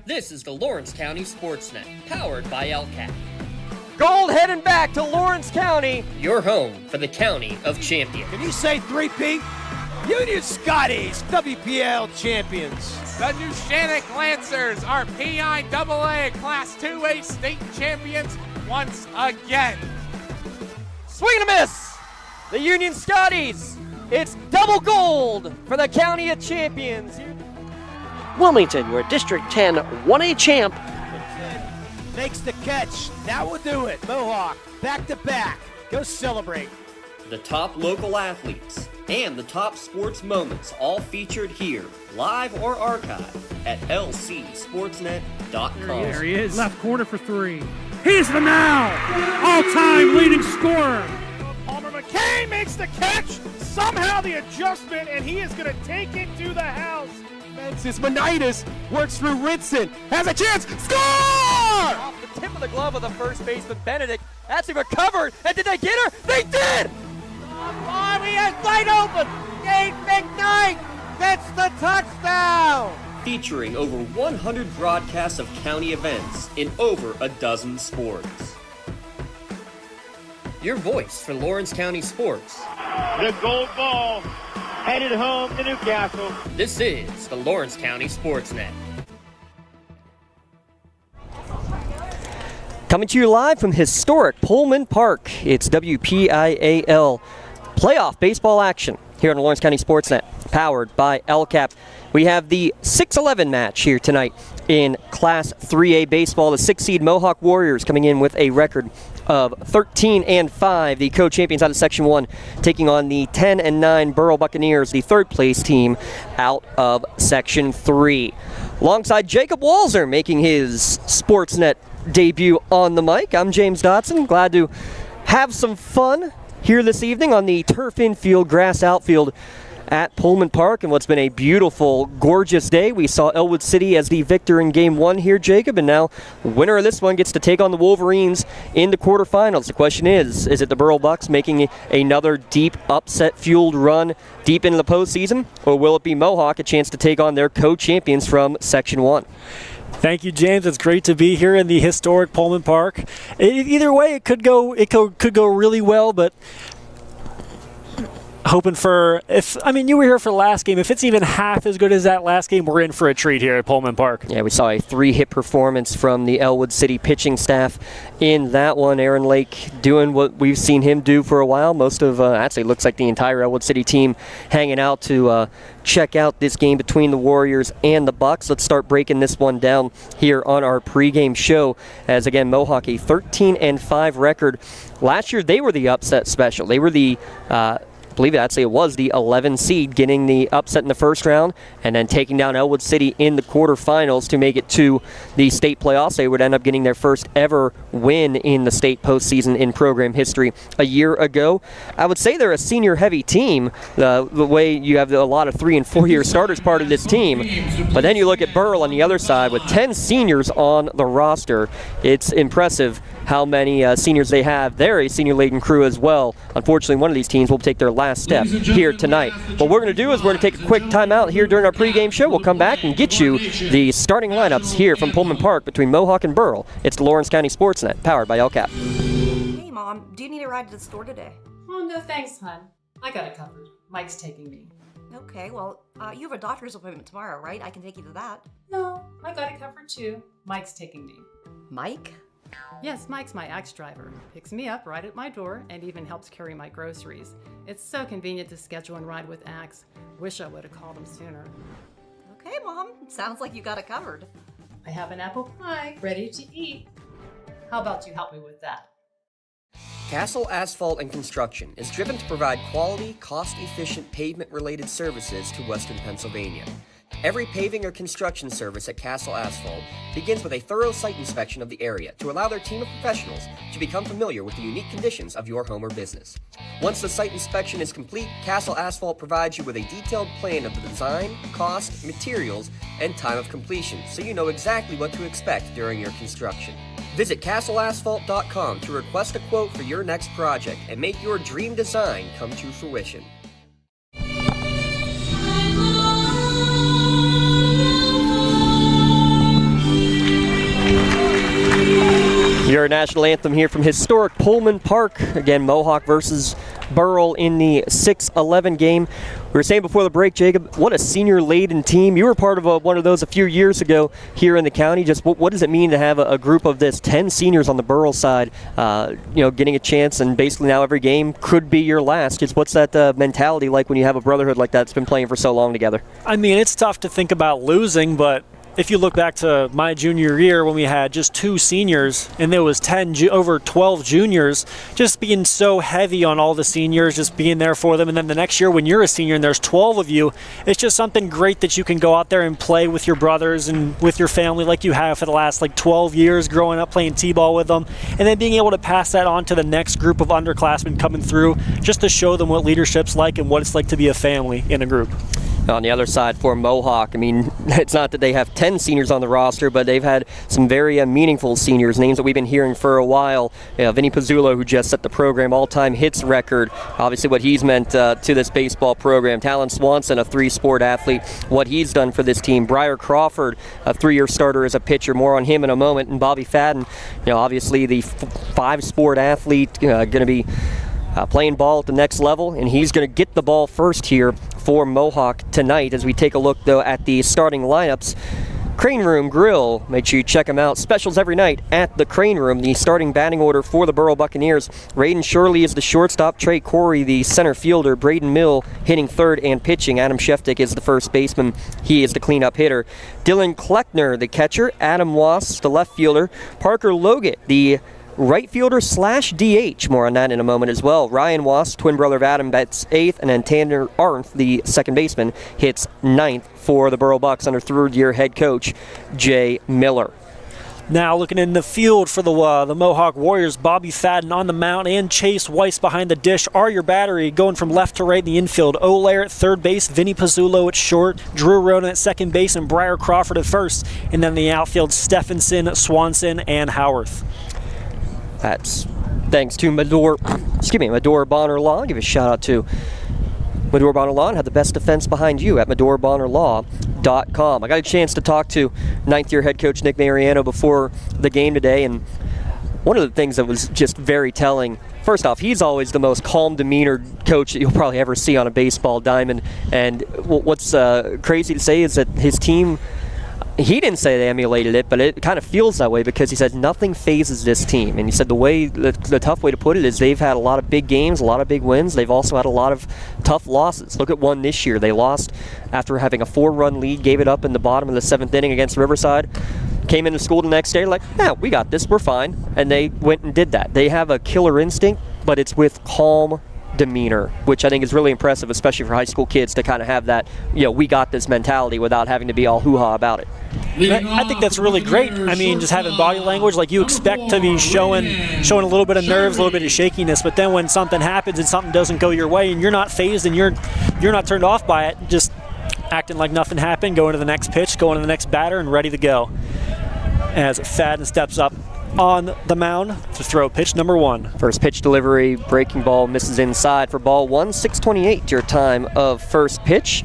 This is the Lawrence County SportsNet, powered by LCAP. Gold heading back to Lawrence County. Your home for the County of Champions. Can you say 3P? Union Scotties, WPIAL champions. The New Shannock Lancers are PIAA Class 2A state champions once again. Swing and a miss. The Union Scotties. It's double gold for the County of Champions. Wilmington, your District 10 1A champ. Makes the catch. That will do it. Mohawk, back to back. Go celebrate. The top local athletes and the top sports moments all featured here, live or archived at lcsportsnet.com. There he is. Left corner for three. He's the now all-time leading scorer. Palmer McCain makes the catch. Somehow the adjustment, and he is going to take it to the house. Menses Monitis works through Rinson. Has a chance. Score! Off the tip of the glove of the first baseman, Benedict. Actually recovered. And did they get her? They did! Oh, he has wide open. Gabe McKnight gets the touchdown. Featuring over 100 broadcasts of county events in over a dozen sports. Your voice for Lawrence County sports. The gold ball headed home to Newcastle. This is the Lawrence County SportsNet. Coming to you live from historic Pullman Park, it's WPIAL playoff baseball action here on the Lawrence County SportsNet, powered by LCAP. We have the 6-11 match here tonight in Class 3A baseball. The 6-seed Mohawk Warriors coming in with a record of 13-5. The co-champions out of Section 1 taking on the 10-9 Burrell Buccaneers, the third-place team out of Section 3. Alongside Jacob Walzer making his SportsNet debut on the mic, I'm James Dotson. Glad to have some fun here this evening on the turf infield, grass outfield at Pullman Park, and what's been a beautiful, gorgeous day. We saw Elwood City as the victor in Game 1 here, Jacob, and now the winner of this one gets to take on the Wolverines in the quarterfinals. The question is it the Burrell Bucs making another deep, upset-fueled run deep into the postseason, or will it be Mohawk a chance to take on their co-champions from Section 1? Thank you, James. It's great to be here in the historic Pullman Park. Either way, it could go really well, but hoping for, you were here for the last game. If it's even half as good as that last game, we're in for a treat here at Pullman Park. Yeah, we saw a 3-hit performance from the Elwood City pitching staff in that one. Aaron Lake doing what we've seen him do for a while. Most of, actually looks like the entire Elwood City team hanging out to check out this game between the Warriors and the Bucs. Let's start breaking this one down here on our pregame show. As again, Mohawk, a 13-5 record. Last year, they were the upset special. They were the I believe it was the 11 seed, getting the upset in the first round and then taking down Elwood City in the quarterfinals to make it to the state playoffs. They would end up getting their first ever win in the state postseason in program history a year ago. I would say they're a senior-heavy team, the way you have a lot of 3- and 4-year starters part of this team. But then you look at Burrell on the other side with 10 seniors on the roster. It's impressive how many seniors they have. They're a senior-laden crew as well. Unfortunately, one of these teams will take their last step here tonight. What we're going to do is we're going to take a quick timeout here during our pregame show. We'll come back and get you the starting lineups here from Pullman Park between Mohawk and Burrell. It's the Lawrence County SportsNet, powered by LCAP. Hey, Mom, do you need a ride to the store today? Oh, no thanks, hon. I got it covered. Mike's taking me. Okay, well, you have a doctor's appointment tomorrow, right? I can take you to that. No, I got it covered too. Mike's taking me. Mike? Yes, Mike's my Axe driver. Picks me up right at my door and even helps carry my groceries. It's so convenient to schedule and ride with Axe. Wish I would have called him sooner. Okay, Mom. Sounds like you got it covered. I have an apple pie ready to eat. How about you help me with that? Castle Asphalt and Construction is driven to provide quality, cost-efficient pavement-related services to Western Pennsylvania. Every paving or construction service at Castle Asphalt begins with a thorough site inspection of the area to allow their team of professionals to become familiar with the unique conditions of your home or business. Once the site inspection is complete, Castle Asphalt provides you with a detailed plan of the design, cost, materials, and time of completion, so you know exactly what to expect during your construction. Visit castleasphalt.com to request a quote for your next project and make your dream design come to fruition. Your national anthem here from historic Pullman Park. Again, Mohawk versus Burrell in the 6-11 game. We were saying before the break, Jacob, what a senior-laden team. You were part of one of those a few years ago here in the county. Just what does it mean to have a group of 10 seniors on the Burrell side, getting a chance, and basically now every game could be your last? Just what's that mentality like when you have a brotherhood like that's been playing for so long together? I mean, it's tough to think about losing, but if you look back to my junior year when we had just 2 seniors and there was over 12 juniors, just being so heavy on all the seniors, just being there for them. And then the next year when you're a senior and there's 12 of you, it's just something great that you can go out there and play with your brothers and with your family like you have for the last 12 years growing up playing t-ball with them. And then being able to pass that on to the next group of underclassmen coming through just to show them what leadership's like and what it's like to be a family in a group. On the other side for Mohawk, I mean, it's not that they have 10 seniors on the roster, but they've had some very meaningful seniors, names that we've been hearing for a while. Vinny Pizzullo, who just set the program all-time hits record, obviously what he's meant to this baseball program. Talon Swanson, a 3-sport athlete, what he's done for this team. Briar Crawford, a 3-year starter as a pitcher, more on him in a moment. And Bobby Fadden, obviously the 5-sport athlete, going to be playing ball at the next level, and he's going to get the ball first here for Mohawk tonight. As we take a look, though, at the starting lineups, Crane Room Grill, make sure you check them out. Specials every night at the Crane Room. The starting batting order for the Burrell Buccaneers: Raiden Shirley is the shortstop, Trey Corey the center fielder, Braden Mill hitting third and pitching, Adam Sheftick is the first baseman, he is the cleanup hitter, Dylan Kleckner the catcher, Adam Wass the left fielder, Parker Logan the right fielder / DH. More on that in a moment as well. Ryan Wass, twin brother of Adam, bats 8th, and then Tanner Arndt, the second baseman, hits 9th for the Burrell Bucs under third-year head coach Jay Miller. Now looking in the field for the Mohawk Warriors, Bobby Fadden on the mound and Chase Weiss behind the dish are your battery, going from left to right in the infield. Olaire at third base, Vinny Pizzullo at short, Drew Roden at second base, and Briar Crawford at first. And then the outfield, Stephenson, Swanson, and Howarth. That's thanks to Medor Bonner Law. Give a shout out to Medor Bonner Law and have the best defense behind you at MedorBonnerLaw.com. I got a chance to talk to 9th-year head coach Nick Mariano before the game today, and one of the things that was just very telling, first off, he's always the most calm demeanor coach that you'll probably ever see on a baseball diamond. And what's crazy to say is that his team, he didn't say they emulated it, but it kind of feels that way because he said nothing phases this team. And he said the tough way to put it is they've had a lot of big games, a lot of big wins. They've also had a lot of tough losses. Look at one this year. They lost after having a 4-run lead, gave it up in the bottom of the 7th inning against Riverside. Came into school the next day like, yeah, we got this, we're fine. And they went and did that. They have a killer instinct, but it's with calm demeanor, which I think is really impressive, especially for high school kids to kind of have that, we got this mentality without having to be all hoo-ha about it. I think that's really great. I mean, just having body language, like you expect to be showing a little bit of nerves, a little bit of shakiness, but then when something happens and something doesn't go your way and you're not fazed and you're not turned off by it, just acting like nothing happened, going to the next pitch, going to the next batter, and ready to go. As Fadden steps up on the mound to throw pitch number 1. First pitch delivery, breaking ball misses inside for ball 1. 6:28 your time of first pitch.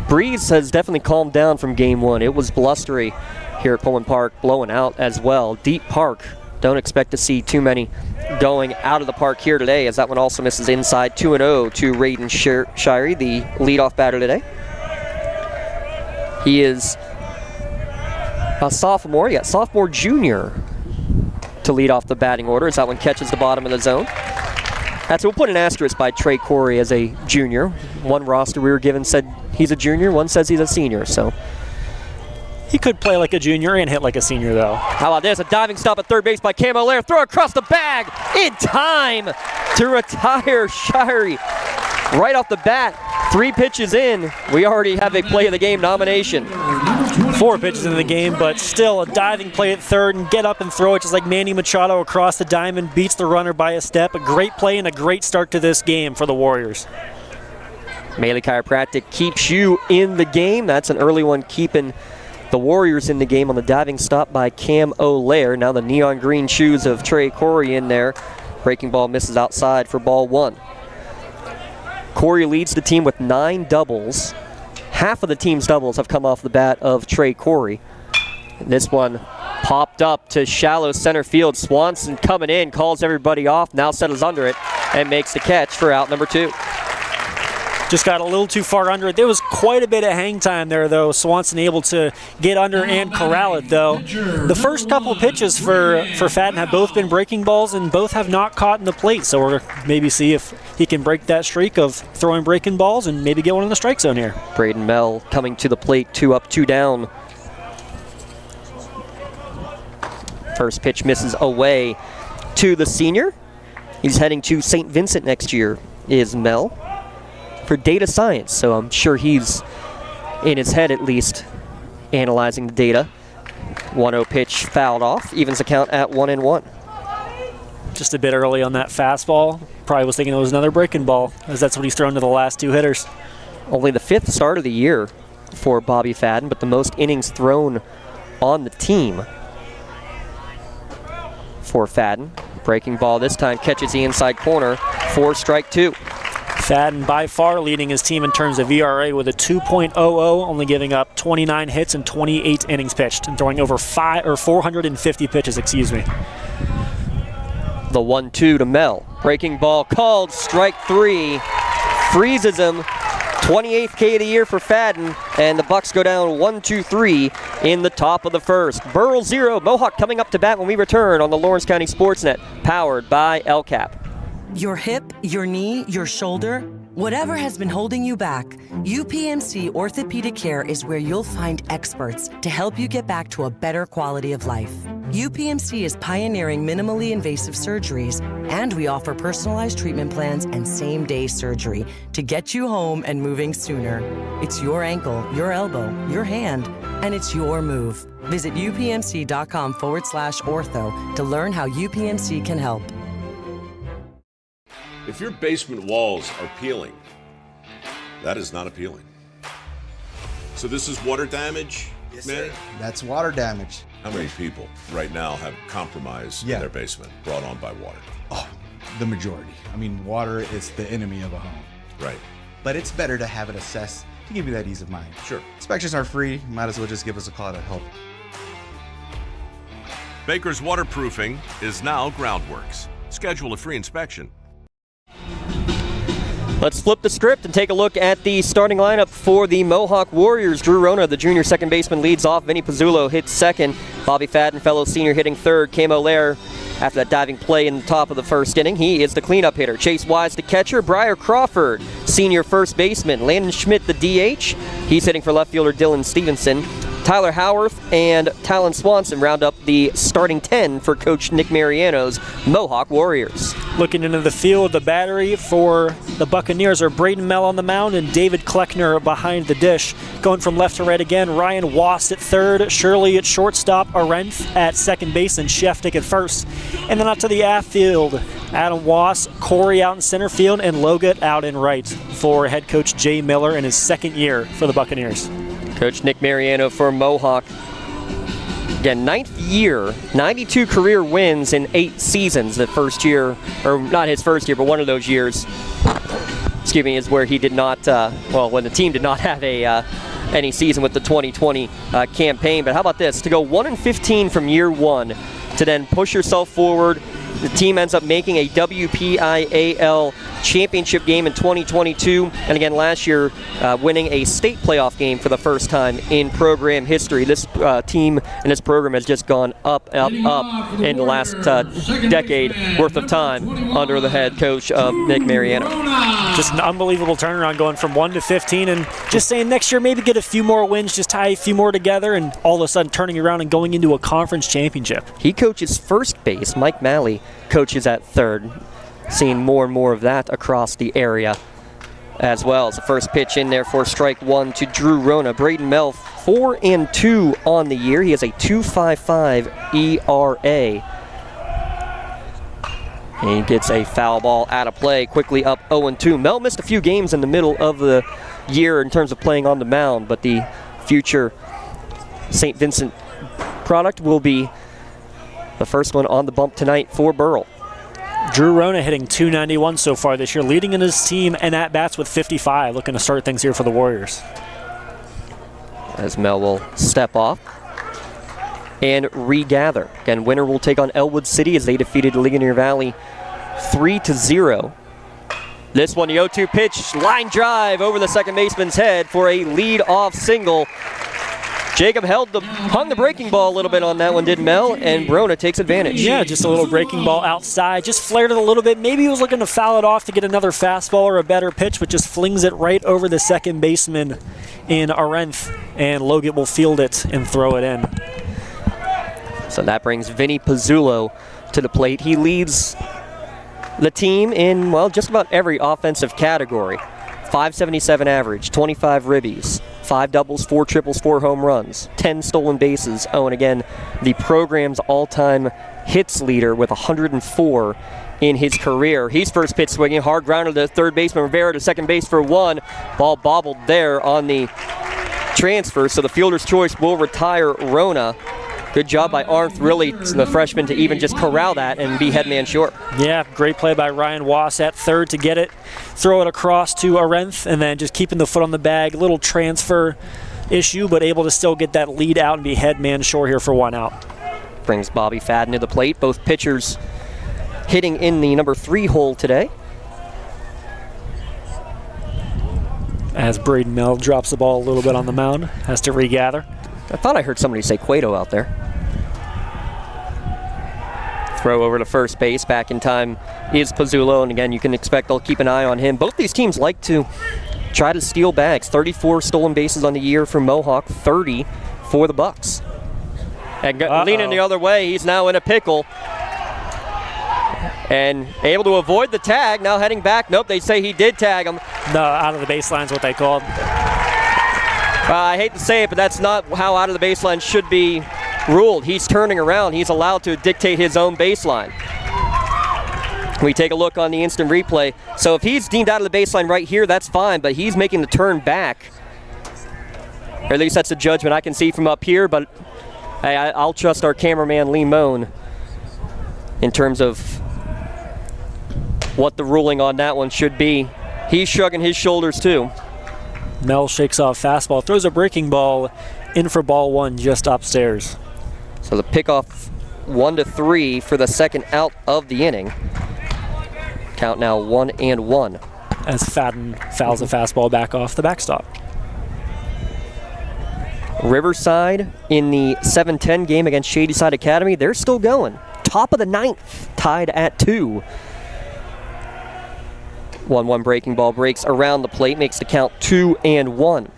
Breeze has definitely calmed down from game 1. It was blustery here at Pullman Park, blowing out as well. Deep Park, don't expect to see too many going out of the park here today, as that one also misses inside. 2-0 to Raiden Shirey, the leadoff batter today. He is a sophomore, sophomore junior to lead off the batting order as that one catches the bottom of the zone. We'll put an asterisk by Trey Corey as a junior. One roster we were given said he's a junior, one says he's a senior, so. He could play like a junior and hit like a senior, though. How about this? A diving stop at third base by Cam Olaire. Throw across the bag in time to retire Shirey. Right off the bat, 3 pitches in, we already have a play of the game nomination. 4 pitches in the game, but still a diving play at third and get up and throw it just like Manny Machado across the diamond, beats the runner by a step. A great play and a great start to this game for the Warriors. Maley Chiropractic keeps you in the game. That's an early one keeping the Warriors in the game on the diving stop by Cam Olaire. Now the neon green shoes of Trey Corey in there. Breaking ball misses outside for ball 1. Corey leads the team with 9 doubles. Half of the team's doubles have come off the bat of Trey Corey. This one Popped up to shallow center field. Swanson coming in, calls everybody off, now settles under it and makes the catch for out number 2. Just got a little too far under it. There was quite a bit of hang time there, though. Swanson able to get under and corral it, though. The first couple pitches for Fadden have both been breaking balls, and both have not caught in the plate. So we're maybe see if he can break that streak of throwing breaking balls and maybe get one in the strike zone here. Braden Mell coming to the plate, 2 up, 2 down. First pitch misses away to the senior. He's heading to St. Vincent next year, is Mell, for data science. So I'm sure he's in his head at least analyzing the data. 1-0 pitch fouled off, evens the count at 1-1. Just a bit early on that fastball. Probably was thinking it was another breaking ball, as that's what he's thrown to the last 2 hitters. Only the 5th start of the year for Bobby Fadden, but the most innings thrown on the team for Fadden. Breaking ball this time, catches the inside corner for strike 2. Fadden by far leading his team in terms of ERA with a 2.00, only giving up 29 hits and 28 innings pitched, and throwing over 450 pitches, excuse me. The 1-2 to Mell. Breaking ball called, strike 3. Freezes him. 28th K of the year for Fadden, and the Bucs go down 1-2-3 in the top of the first. Burrell 0, Mohawk coming up to bat when we return on the Lawrence County SportsNet, powered by LCAP. Your hip, your knee, your shoulder, whatever has been holding you back, UPMC Orthopedic Care is where you'll find experts to help you get back to a better quality of life. UPMC is pioneering minimally invasive surgeries, and we offer personalized treatment plans and same-day surgery to get you home and moving sooner. It's your ankle, your elbow, your hand, and it's your move. Visit upmc.com/ortho to learn how UPMC can help. If your basement walls are peeling, that is not appealing. So this is water damage, yes, Mary? Sir. That's water damage. How many people right now have compromise in their basement brought on by water? Oh, the majority. I mean, water is the enemy of a home. Right. But it's better to have it assessed to give you that ease of mind. Sure. Inspections are free. Might as well just give us a call to help. Baker's Waterproofing is now Groundworks. Schedule a free inspection. Let's flip the script and take a look at the starting lineup for the Mohawk Warriors. Drew Rona, the junior second baseman, leads off. Vinny Pizzulo hits second. Bobby Fadden, fellow senior, hitting third. Cam O'Lear, after that diving play in the top of the first inning, he is the cleanup hitter. Chase Wise, the catcher. Briar Crawford, senior first baseman. Landon Schmidt, the DH. He's hitting for left fielder Dylan Stevenson. Tyler Howarth and Talon Swanson round up the starting 10 for Coach Nick Mariano's Mohawk Warriors. Looking into the field, the battery for the Buccaneers are Braden Mell on the mound and David Kleckner behind the dish. Going from left to right again, Ryan Wast at third, Shirley at shortstop, Arenth at second base, and Sheftick at first. And then out to the outfield, Adam Wast, Corey out in center field, and Logat out in right for head coach Jay Miller in his second year for the Buccaneers. Coach Nick Mariano for Mohawk. Again, 9th year, 92 career wins in 8 seasons. The first year, or not his first year, but one of those years, excuse me, is where he did not, when the team did not have any season with the 2020 campaign. But how about this? To go 1-15 from year one, to then push yourself forward. The team ends up making a WPIAL championship game in 2022, and again last year winning a state playoff game for the first time in program history. This team and this program has just gone up in the last decade worth of time under the head coach of Nick Mariano. Just an unbelievable turnaround, going from 1-15 and just saying next year maybe get a few more wins, just tie a few more together, and all of a sudden turning around and going into a conference championship. He coaches first base. Mike Malley coaches at third. Seeing more and more of that across the area as well. As the first pitch in there for strike 1 to Drew Rona. Braden Mell 4-2 on the year. He has a 2.55 ERA. And he gets a foul ball out of play, quickly up 0-2. Mell missed a few games in the middle of the year in terms of playing on the mound, but the future St. Vincent product will be the first one on the bump tonight for Burrell. Drew Rona hitting .291 so far this year, leading in his team and at-bats with 55, looking to start things here for the Warriors. As Mell will step off. and regather. Again, winner will take on Elwood City as they defeated Ligonier Valley 3-0. This one, the 0-2 pitch, line drive over the second baseman's head for a lead-off single. Jacob hung the breaking ball a little bit on that one, did Mel, and Brona takes advantage. Yeah, just a little breaking ball outside, just flared it a little bit. Maybe he was looking to foul it off to get another fastball or a better pitch, but just flings it right over the second baseman in Arenth, and Logan will field it and throw it in. So that brings Vinny Pizzulo to the plate. He leads the team in, well, just about every offensive category. 577 average, 25 ribbies, 5 doubles, 4 triples, 4 home runs, 10 stolen bases. Oh, and again, the program's all-time hits leader with 104 in his career. He's first pitch swinging, hard grounder to third baseman Rivera to second base for 1. Ball bobbled there on the transfer, so the fielder's choice will retire Rona. Good job by Arndt, really, the freshman, to even just corral that and be headman short. Yeah, great play by Ryan Wass at third to get it, throw it across to Arenth, and then just keeping the foot on the bag. Little transfer issue, but able to still get that lead out and be headman short here for 1 out. Brings Bobby Fadden to the plate. Both pitchers hitting in the number 3 hole today. As Braden Mel drops the ball a little bit on the mound, has to regather. I thought I heard somebody say Cueto out there. Throw over to first base. Back in time is Pizzulo, and again, you can expect they'll keep an eye on him. Both these teams like to try to steal bags. 34 stolen bases on the year for Mohawk, 30 for the Bucs. And leaning the other way, he's now in a pickle. And able to avoid the tag, now heading back. Nope, they say he did tag him. No, out of the baseline is what they called. I hate to say it, but that's not how out of the baseline should be ruled. He's turning around. He's allowed to dictate his own baseline. We take a look on the instant replay. So if he's deemed out of the baseline right here, that's fine, but he's making the turn back. Or at least that's the judgment I can see from up here, but hey, I'll trust our cameraman Lee Moan in terms of what the ruling on that one should be. He's shrugging his shoulders too. Mel shakes off fastball, throws a breaking ball in for ball 1 just upstairs. So the pickoff 1-3 for the second out of the inning. Count now 1-1. As Fadden fouls a fastball back off the backstop. Riverside in the 7-10 game against Shadyside Academy, they're still going. Top of the 9th, tied at 2. 1-1 breaking ball breaks around the plate, makes the count 2-1.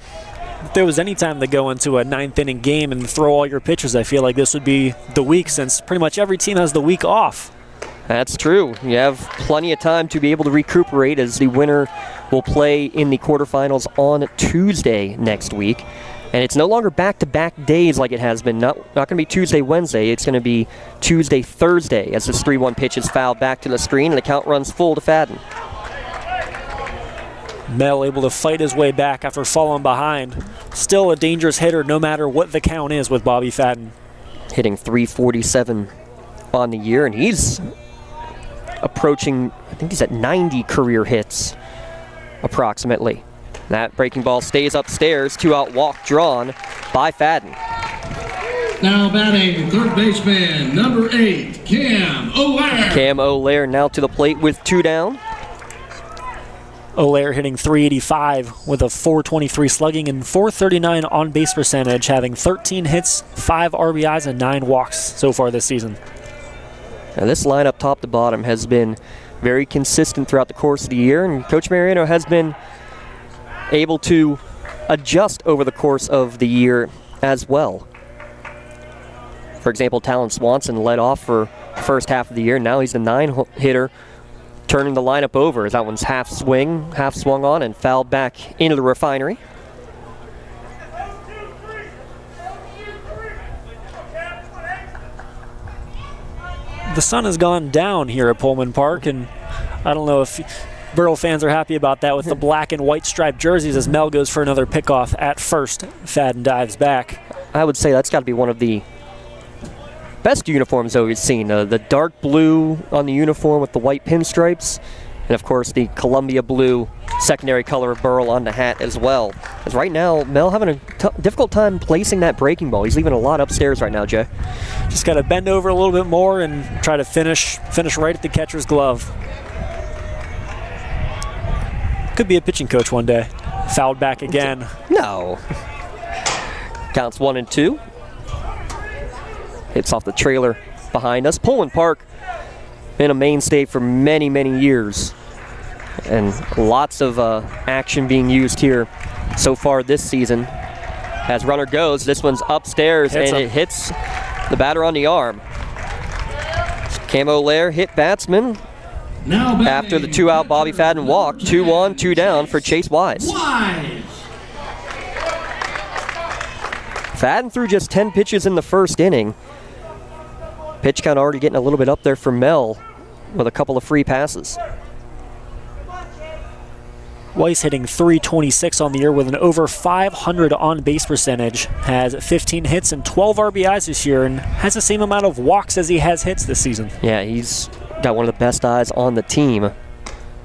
If there was any time to go into a 9th inning game and throw all your pitchers, I feel like this would be the week, since pretty much every team has the week off. That's true. You have plenty of time to be able to recuperate, as the winner will play in the quarterfinals on Tuesday next week. And it's no longer back-to-back days like it has been. Not going to be Tuesday, Wednesday. It's going to be Tuesday, Thursday, as this 3-1 pitch is fouled back to the screen, and the count runs full to Fadden. Mel able to fight his way back after falling behind. Still a dangerous hitter no matter what the count is with Bobby Fadden. Hitting .347 on the year, and he's approaching, I think he's at 90 career hits, approximately. That breaking ball stays upstairs, 2-out walk drawn by Fadden. Now batting third baseman, number 8, Cam O'Lear. Cam O'Lear now to the plate with 2 down. O'Lear hitting .385 with a .423 slugging and .439 on-base percentage, having 13 hits, 5 RBIs, and 9 walks so far this season. Now this lineup top to bottom has been very consistent throughout the course of the year, and Coach Mariano has been able to adjust over the course of the year as well. For example, Talon Swanson led off for the first half of the year. Now he's the 9-hitter, turning the lineup over as that one's half swung on and fouled back into the refinery. The sun has gone down here at Pullman Park, and I don't know if Burrell fans are happy about that with the black and white striped jerseys, as Mel goes for another pickoff at first. Fadden dives back. I would say that's got to be one of the best uniforms that we've seen. The dark blue on the uniform with the white pinstripes, and of course the Columbia blue secondary color of Burrell on the hat as well. As right now, Mel having a difficult time placing that breaking ball. He's leaving a lot upstairs right now, Jay. Just got to bend over a little bit more and try to finish right at the catcher's glove. Could be a pitching coach one day. Fouled back again. No. Counts 1-2. Hits off the trailer behind us. Pullman Park been a mainstay for many, many years. And lots of action being used here so far this season. As runner goes, this one's upstairs and it hits the batter on the arm. Camo Lair hit batsman. After the 2-out Bobby Fadden walk, 2-1, 2 down for Chase Wise. Fadden threw just 10 pitches in the first inning. Pitch count already getting a little bit up there for Mel with a couple of free passes. Weiss hitting .326 on the year with an over .500 on-base percentage. Has 15 hits and 12 RBIs this year and has the same amount of walks as he has hits this season. Yeah, he's got one of the best eyes on the team.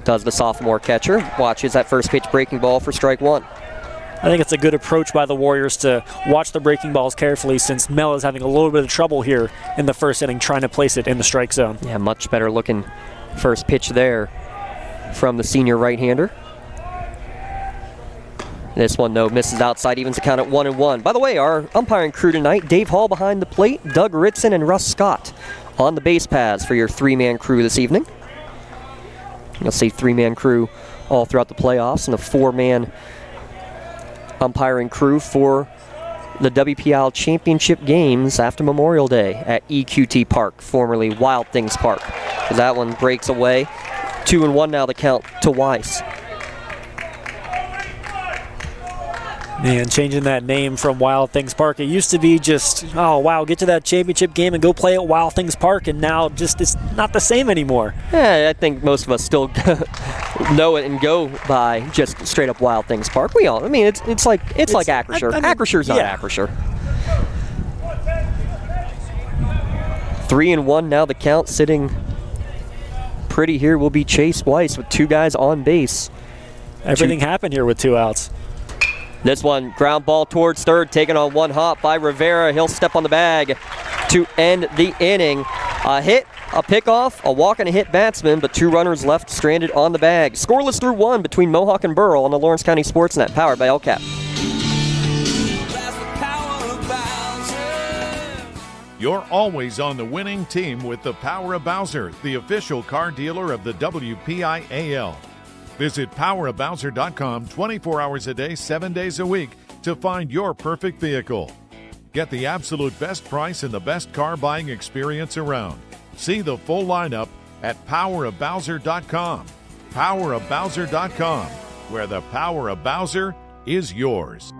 Does the sophomore catcher. Watches that first pitch breaking ball for strike one. I think it's a good approach by the Warriors to watch the breaking balls carefully since Mel is having a little bit of trouble here in the first inning trying to place it in the strike zone. Yeah, much better looking first pitch there from the senior right-hander. This one, though, misses outside, evens the count at 1-1. By the way, our umpiring crew tonight, Dave Hall behind the plate, Doug Ritson and Russ Scott on the base paths for your three-man crew this evening. You'll see three-man crew all throughout the playoffs and a four-man umpiring crew for the WPIAL Championship games after Memorial Day at EQT Park, formerly Wild Things Park. As that one breaks away. 2-1 now the count to Weiss. Man, changing that name from Wild Things Park. It used to be just, oh, wow, get to that championship game and go play at Wild Things Park, and now just it's not the same anymore. Yeah, I think most of us still know it and go by just straight up Wild Things Park. We all, I mean, it's like Acrisure. Acrissure's not Acrisure. 3-1 now the count, sitting pretty here will be Chase Weiss with two guys on base. Everything happened here with 2 outs. This one, ground ball towards third, taken on one hop by Rivera. He'll step on the bag to end the inning. A hit, a pickoff, a walk and a hit batsman, but 2 runners left stranded on the bag. Scoreless through 1 between Mohawk and Burrell on the Lawrence County SportsNet, powered by LCAP. You're always on the winning team with the Power of Bowser, the official car dealer of the WPIAL. Visit powerofbowser.com 24 hours a day, 7 days a week to find your perfect vehicle. Get the absolute best price and the best car buying experience around. See the full lineup at powerofbowser.com. Powerofbowser.com, where the power of Bowser is yours.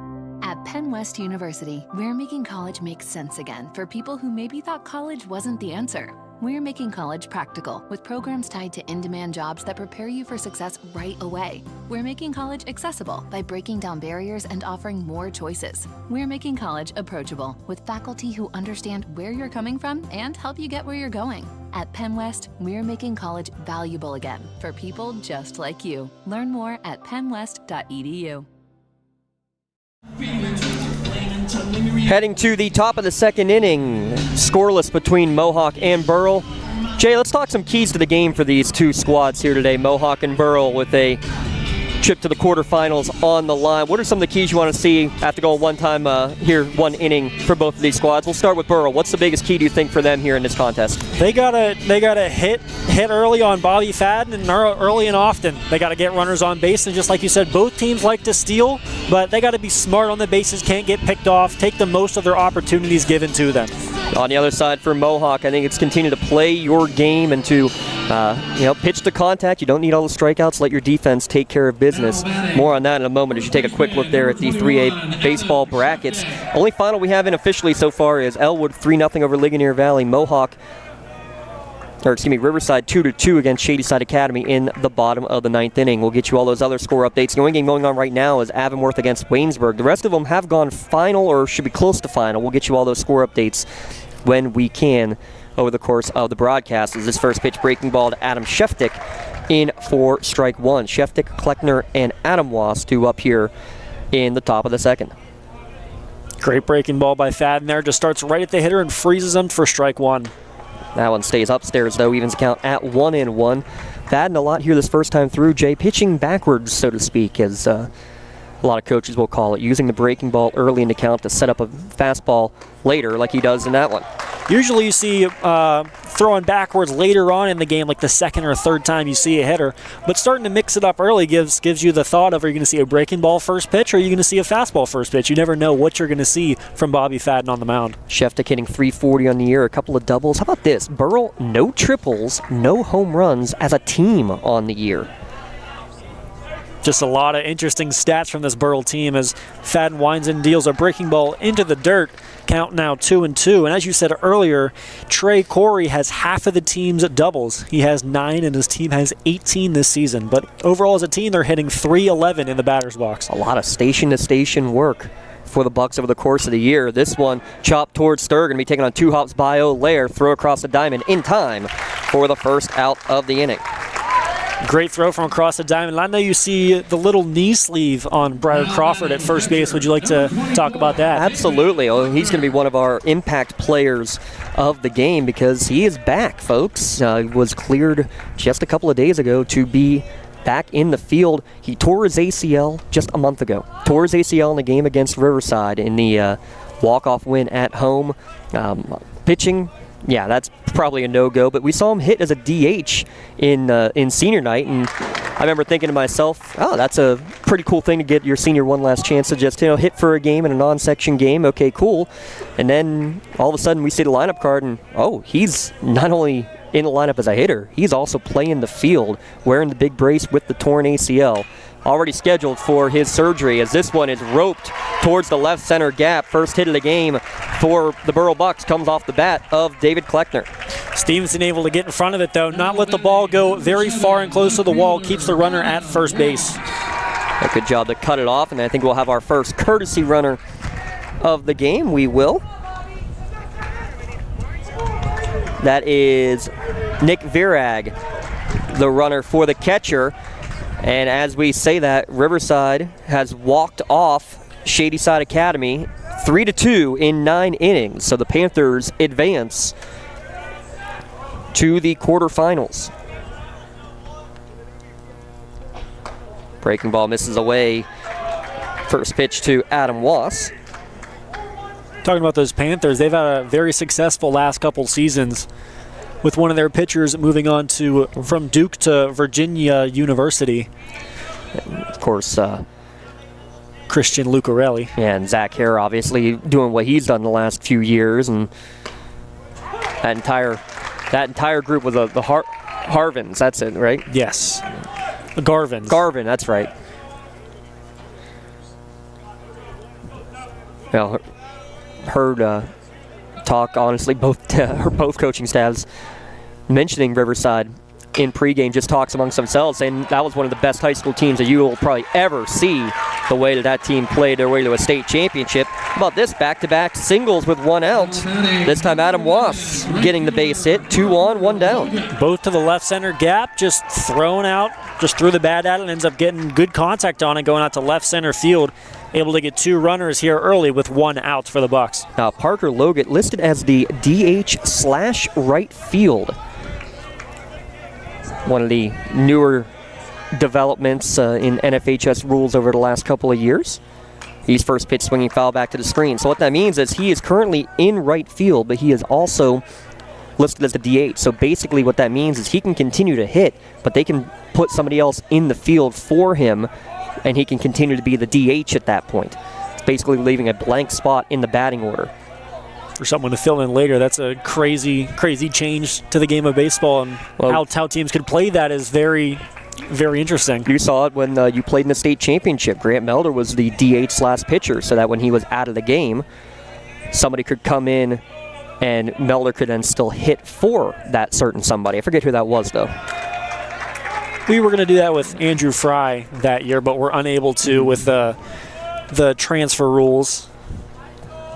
At Penn West University, we're making college make sense again for people who maybe thought college wasn't the answer. We're making college practical with programs tied to in-demand jobs that prepare you for success right away. We're making college accessible by breaking down barriers and offering more choices. We're making college approachable with faculty who understand where you're coming from and help you get where you're going. At Penn West, we're making college valuable again for people just like you. Learn more at pennwest.edu. Heading to the top of the second inning, scoreless between Mohawk and Burrell. Jay, let's talk some keys to the game for these two squads here today, Mohawk and Burrell, with a trip to the quarterfinals on the line. What are some of the keys you want to see after going one time here, one inning for both of these squads? We'll start with Burrell. What's the biggest key, do you think, for them here in this contest? They gotta hit early on Bobby Fadden and early and often. They gotta get runners on base, and just like you said, both teams like to steal, but they gotta be smart on the bases, can't get picked off, take the most of their opportunities given to them. On the other side for Mohawk, I think it's continue to play your game and to pitch to contact. You don't need all the strikeouts. Let your defense take care of business. More on that in a moment as you take a quick look there at the 3A baseball brackets. Only final we have in officially so far is Elwood 3-0 over Ligonier Valley. Riverside 2-2 against Shadyside Academy in the bottom of the 9th inning. We'll get you all those other score updates. The only game going on right now is Avonworth against Waynesburg. The rest of them have gone final or should be close to final. We'll get you all those score updates when we can over the course of the broadcast. As this first pitch breaking ball to Adam Sheftick in for strike one. Sheftick, Kleckner, and Adam Was due up here in the top of the second. Great breaking ball by Fadden there. Just starts right at the hitter and freezes him for strike one. That one stays upstairs, though, evens the count at 1-1. Fadden a lot here this first time through, Jay, pitching backwards, so to speak, as a lot of coaches will call it, using the breaking ball early in the count to set up a fastball later like he does in that one. Usually you see throwing backwards later on in the game, like the second or third time you see a hitter. But starting to mix it up early gives you the thought of, are you going to see a breaking ball first pitch or are you going to see a fastball first pitch? You never know what you're going to see from Bobby Fadden on the mound. Sheftick hitting .340 on the year, a couple of doubles. How about this? Burrell, no triples, no home runs as a team on the year. Just a lot of interesting stats from this Burrell team as Fadden winds and deals a breaking ball into the dirt. Count now 2-2. And as you said earlier, Trey Corey has half of the team's doubles. He has 9 and his team has 18 this season. But overall as a team, they're hitting .311 in the batter's box. A lot of station-to-station work for the Bucs over the course of the year. This one chopped towards third, going to be taken on 2 hops by O'Lair. Throw across the diamond in time for the first out of the inning. Great throw from across the diamond. I know you see the little knee sleeve on Brad Crawford at first base. Would you like to talk about that? Absolutely. Oh, he's going to be one of our impact players of the game because he is back, folks. Was cleared just a couple of days ago to be back in the field. He tore his ACL just a month ago. Tore his ACL in the game against Riverside in the walk-off win at home. Pitching, yeah, that's probably a no-go, but we saw him hit as a DH in senior night, and I remember thinking to myself, oh, that's a pretty cool thing to get your senior one last chance to just, hit for a game in a non-section game. Okay, cool. And then all of a sudden we see the lineup card, and he's not only in the lineup as a hitter, he's also playing the field, wearing the big brace with the torn ACL. Already scheduled for his surgery as this one is roped towards the left center gap. First hit of the game for the Burrell Bucs comes off the bat of David Kleckner. Stevenson able to get in front of it though, not let the ball go very far and close to the wall, keeps the runner at first base. A good job to cut it off, and I think we'll have our first courtesy runner of the game. We will. That is Nick Virag, the runner for the catcher. And as we say that, Riverside has walked off Shadyside Academy 3-2 in 9 innings. So the Panthers advance to the quarterfinals. Breaking ball misses away. First pitch to Adam Wass. Talking about those Panthers, they've had a very successful last couple seasons with one of their pitchers moving on from Duke to Virginia University. Of course, Christian Lucarelli. Yeah, and Zach Hare obviously doing what he's done the last few years, and that entire group was the Harvins. That's it, right? Yes, the Garvins. Garvin, that's right. Well, heard talk, honestly, both coaching staffs mentioning Riverside in pregame, just talks amongst themselves, saying that was one of the best high school teams that you will probably ever see, the way that team played their way to a state championship. How about this, back-to-back singles with 1 out. This time Adam Wass getting the base hit, 2 on, 1 down. Both to the left center gap, just thrown out, just threw the bat at it and ends up getting good contact on it, going out to left center field. Able to get 2 runners here early with 1 out for the Bucs. Now Parker Logan listed as the DH/right field. One of the newer developments in NFHS rules over the last couple of years. He's first pitch swinging foul back to the screen. So what that means is he is currently in right field, but he is also listed as the DH. So basically what that means is he can continue to hit, but they can put somebody else in the field for him, and he can continue to be the DH at that point. It's basically leaving a blank spot in the batting order. For someone to fill in later, that's a crazy change to the game of baseball, and how teams could play that is very, very interesting. You saw it when you played in the state championship. Grant Melder was the DH/pitcher, so that when he was out of the game, somebody could come in and Melder could then still hit for that certain somebody. I forget who that was, though. We were going to do that with Andrew Fry that year, but we're unable to with the transfer rules.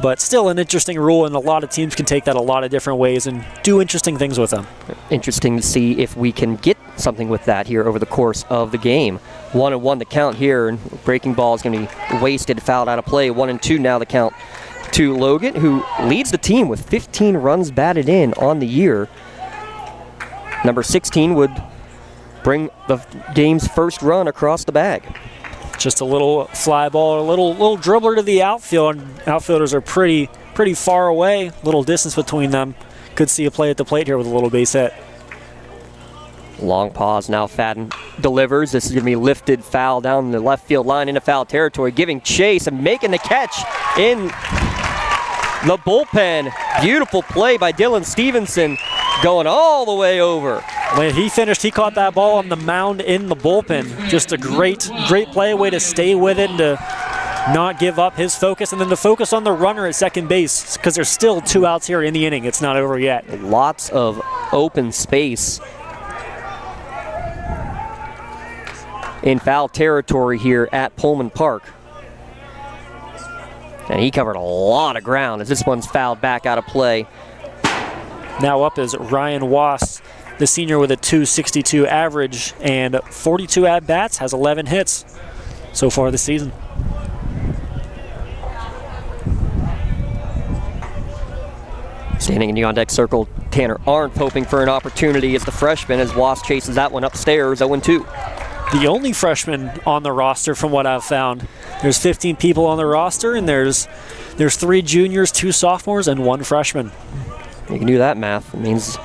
But still an interesting rule, and a lot of teams can take that a lot of different ways and do interesting things with them. Interesting to see if we can get something with that here over the course of the game. 1-1 the count here, and breaking ball is going to be wasted, fouled out of play. 1-2 now the count to Logan, who leads the team with 15 runs batted in on the year. Number 16 would bring the game's first run across the bag. Just a little fly ball, a little dribbler to the outfield. Outfielders are pretty far away, little distance between them. Could see a play at the plate here with a little base hit. Long pause, now Fadden delivers. This is going to be lifted foul down the left field line into foul territory, giving chase and making the catch in the bullpen. Beautiful play by Dylan Stevenson, going all the way over. When he finished, he caught that ball on the mound in the bullpen. Just a great play, way to stay with it and to not give up his focus, and then to focus on the runner at second base, because there's still 2 outs here in the inning. It's not over yet. Lots of open space in foul territory here at Pullman Park. And he covered a lot of ground as this one's fouled back out of play. Now up is Ryan Wass, the senior with a .262 average and 42 at-bats, has 11 hits so far this season. Standing in the on-deck circle, Tanner Arndt hoping for an opportunity as the freshman, as Wass chases that one upstairs, 0-2. The only freshman on the roster from what I've found. There's 15 people on the roster, and there's 3 juniors, 2 sophomores, and 1 freshman. You can do that math. It means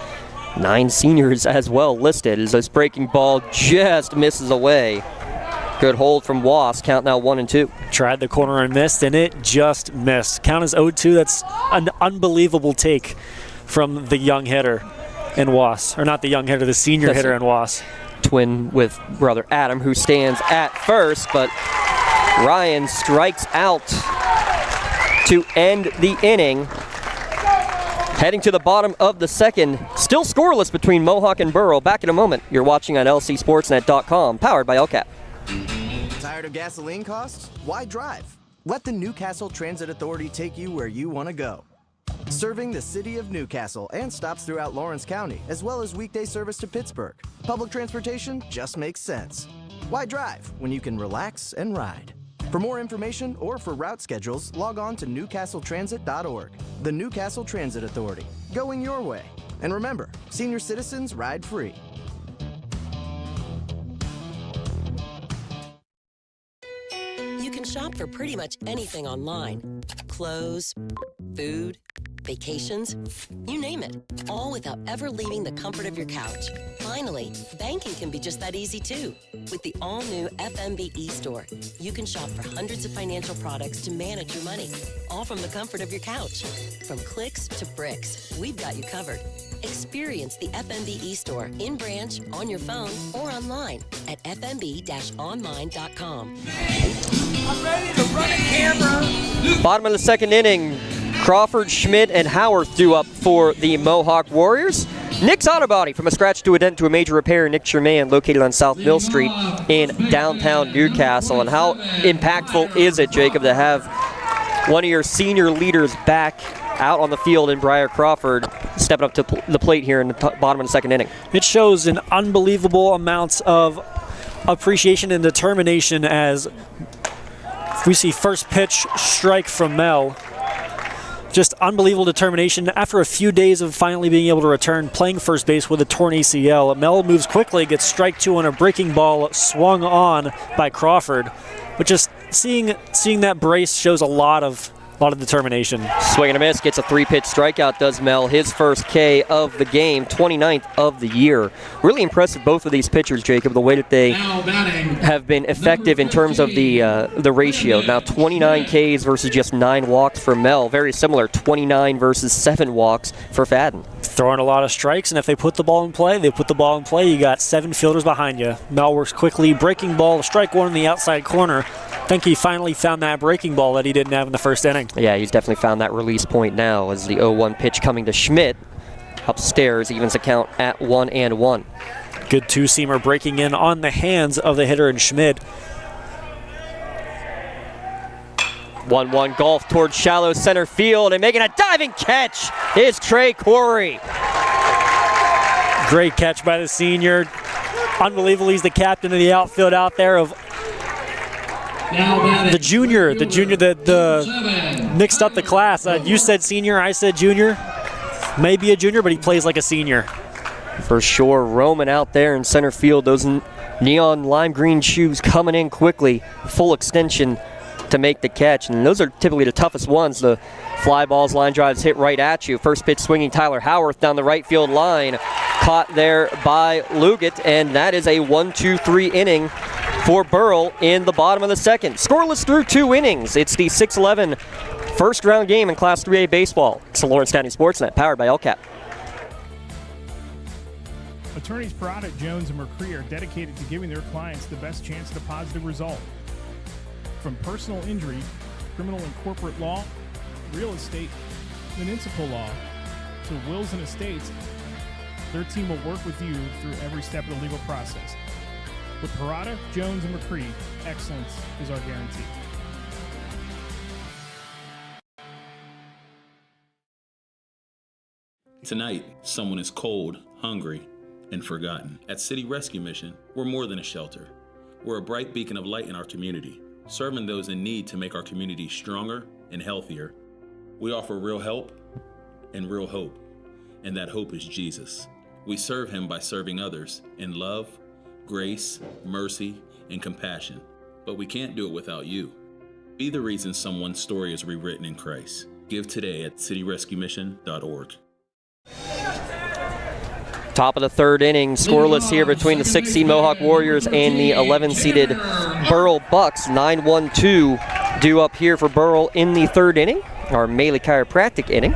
9 seniors as well listed, as this breaking ball just misses away. Good hold from Wass, count now 1-2. Tried the corner and missed, and it just missed. Count is 0-2. That's an unbelievable take from the young hitter in Wass. Or not the young hitter, the senior hitter in Wass. Twin with brother Adam, who stands at first, but Ryan strikes out to end the inning. Heading to the bottom of the second, still scoreless between Mohawk and Burrell. Back in a moment. You're watching on lcsportsnet.com, powered by LCAP. Tired of gasoline costs? Why drive? Let the Newcastle Transit Authority take you where you want to go. Serving the city of Newcastle and stops throughout Lawrence County, as well as weekday service to Pittsburgh. Public transportation just makes sense. Why drive when you can relax and ride? For more information or for route schedules, log on to newcastletransit.org. The Newcastle Transit Authority, going your way. And remember, senior citizens ride free. You can shop for pretty much anything online. Clothes, food, vacations, you name it, all without ever leaving the comfort of your couch. Finally, banking can be just that easy too. With the all-new FMB e-store, you can shop for hundreds of financial products to manage your money, all from the comfort of your couch. From clicks to bricks, we've got you covered. Experience the FMB e-store in branch, on your phone, or online at fmb-online.com. I'm ready to run a camera. Bottom of the second inning, Crawford, Schmidt, and Howarth due up for the Mohawk Warriors. Nick's Auto Body, from a scratch to a dent to a major repair. Nick Germain, located on South Mill Street in downtown Newcastle. And how impactful is it, Jacob, to have one of your senior leaders back out on the field in Briar Crawford, stepping up to the plate here in the bottom of the second inning? It shows an unbelievable amount of appreciation and determination as we see first pitch strike from Mel. Just unbelievable determination. After a few days of finally being able to return, playing first base with a torn ACL, Mel moves quickly, gets strike 2 on a breaking ball swung on by Crawford. But just seeing that brace shows a lot of determination. Swing and a miss, gets a 3-pitch strikeout, does Mel. His first K of the game, 29th of the year. Really impressive, both of these pitchers, Jacob, the way that they have been effective in terms of the ratio. Now 29 Ks versus just 9 walks for Mel. Very similar, 29 versus 7 walks for Fadden. Throwing a lot of strikes, and if they put the ball in play, they put the ball in play. You got 7 fielders behind you. Mel works quickly, breaking ball, strike 1 in the outside corner. I think he finally found that breaking ball that he didn't have in the first inning. Yeah, he's definitely found that release point now as the 0-1 pitch coming to Schmidt. Upstairs, evens the count at 1-1. Good two-seamer breaking in on the hands of the hitter in Schmidt. 1-1 golf towards shallow center field, and making a diving catch is Trey Corey. Great catch by the senior. Unbelievable, he's the captain of the outfield out there of the junior that mixed up the class. You said senior, I said junior. Maybe a junior, but he plays like a senior. For sure, roaming out there in center field. Those neon lime green shoes coming in quickly, full extension to make the catch. And those are typically the toughest ones. The fly balls, line drives hit right at you. First pitch swinging Tyler Howarth down the right field line. Caught there by Lugat, and that is a 1-2-3 inning for Burrell in the bottom of the second. Scoreless through 2 innings. It's the 6-11 first round game in Class 3A baseball. It's the Lawrence County SportsNet, powered by LCAP. Attorneys Parada, Jones, and McCree are dedicated to giving their clients the best chance at a positive result. From personal injury, criminal and corporate law, real estate, municipal law, to wills and estates, their team will work with you through every step of the legal process. With Parada, Jones, and McCree, excellence is our guarantee. Tonight, someone is cold, hungry, and forgotten. At City Rescue Mission, we're more than a shelter. We're a bright beacon of light in our community, serving those in need to make our community stronger and healthier. We offer real help and real hope, and that hope is Jesus. We serve him by serving others in love, grace, mercy, and compassion. But we can't do it without you. Be the reason someone's story is rewritten in Christ. Give today at cityrescuemission.org. Top of the third inning, scoreless here between the 6-seed Mohawk Warriors and the 11-seeded Burrell Bucs. 9-1-2 due up here for Burrell in the third inning, our Maley Chiropractic inning.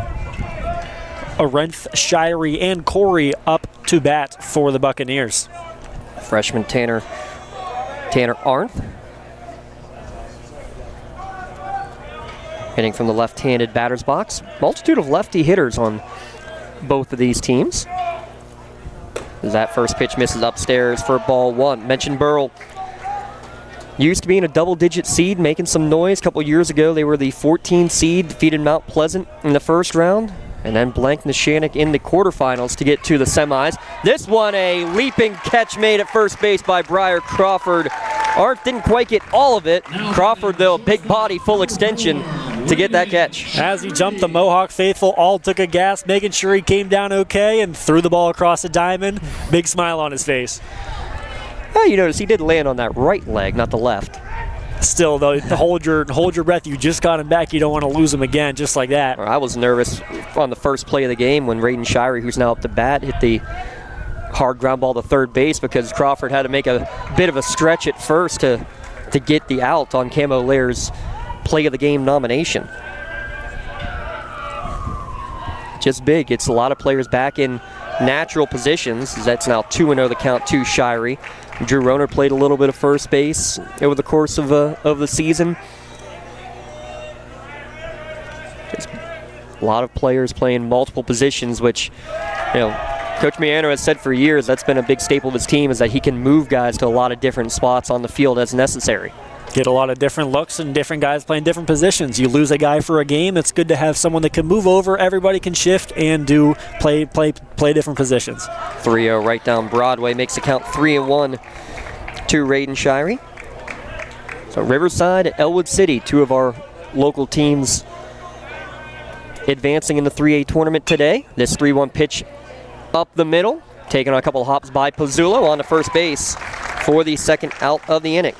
Arenth, Shirey, and Corey up to bat for the Buccaneers. Freshman Tanner Arenth. Hitting from the left-handed batter's box. Multitude of lefty hitters on both of these teams. As that first pitch misses upstairs for ball 1. Mentioned Burrell used to be in a double-digit seed, making some noise. A couple years ago, they were the 14 seed, defeated Mount Pleasant in the first round, and then blanked Neshannock in the quarterfinals to get to the semis. This one, a leaping catch made at first base by Briar Crawford. Art didn't quite get all of it. Crawford, though, big body, full extension to get that catch. As he jumped, the Mohawk faithful all took a gasp, making sure he came down okay and threw the ball across the diamond. Big smile on his face. Oh, you notice he did land on that right leg, not the left. Still, though, hold your breath. You just got him back. You don't want to lose him again, just like that. I was nervous on the first play of the game when Raiden Shirey, who's now up to bat, hit the hard ground ball to third base because Crawford had to make a bit of a stretch at first to get the out on Camo Lair's play of the game nomination. Just big. It's a lot of players back in natural positions. That's now 2-0 the count to Shirey. Drew Roner played a little bit of first base over the course of the season. Just a lot of players playing multiple positions, which, Coach Miano has said for years that's been a big staple of his team, is that he can move guys to a lot of different spots on the field as necessary. Get a lot of different looks and different guys playing different positions. You lose a guy for a game, it's good to have someone that can move over, everybody can shift and play different positions. 3-0 right down Broadway makes the count 3-1 to Raiden Shirey. So Riverside, Elwood City, two of our local teams advancing in the 3A tournament today. This 3-1 pitch up the middle, taking on a couple of hops by Pozzullo on to first base for the second out of the inning.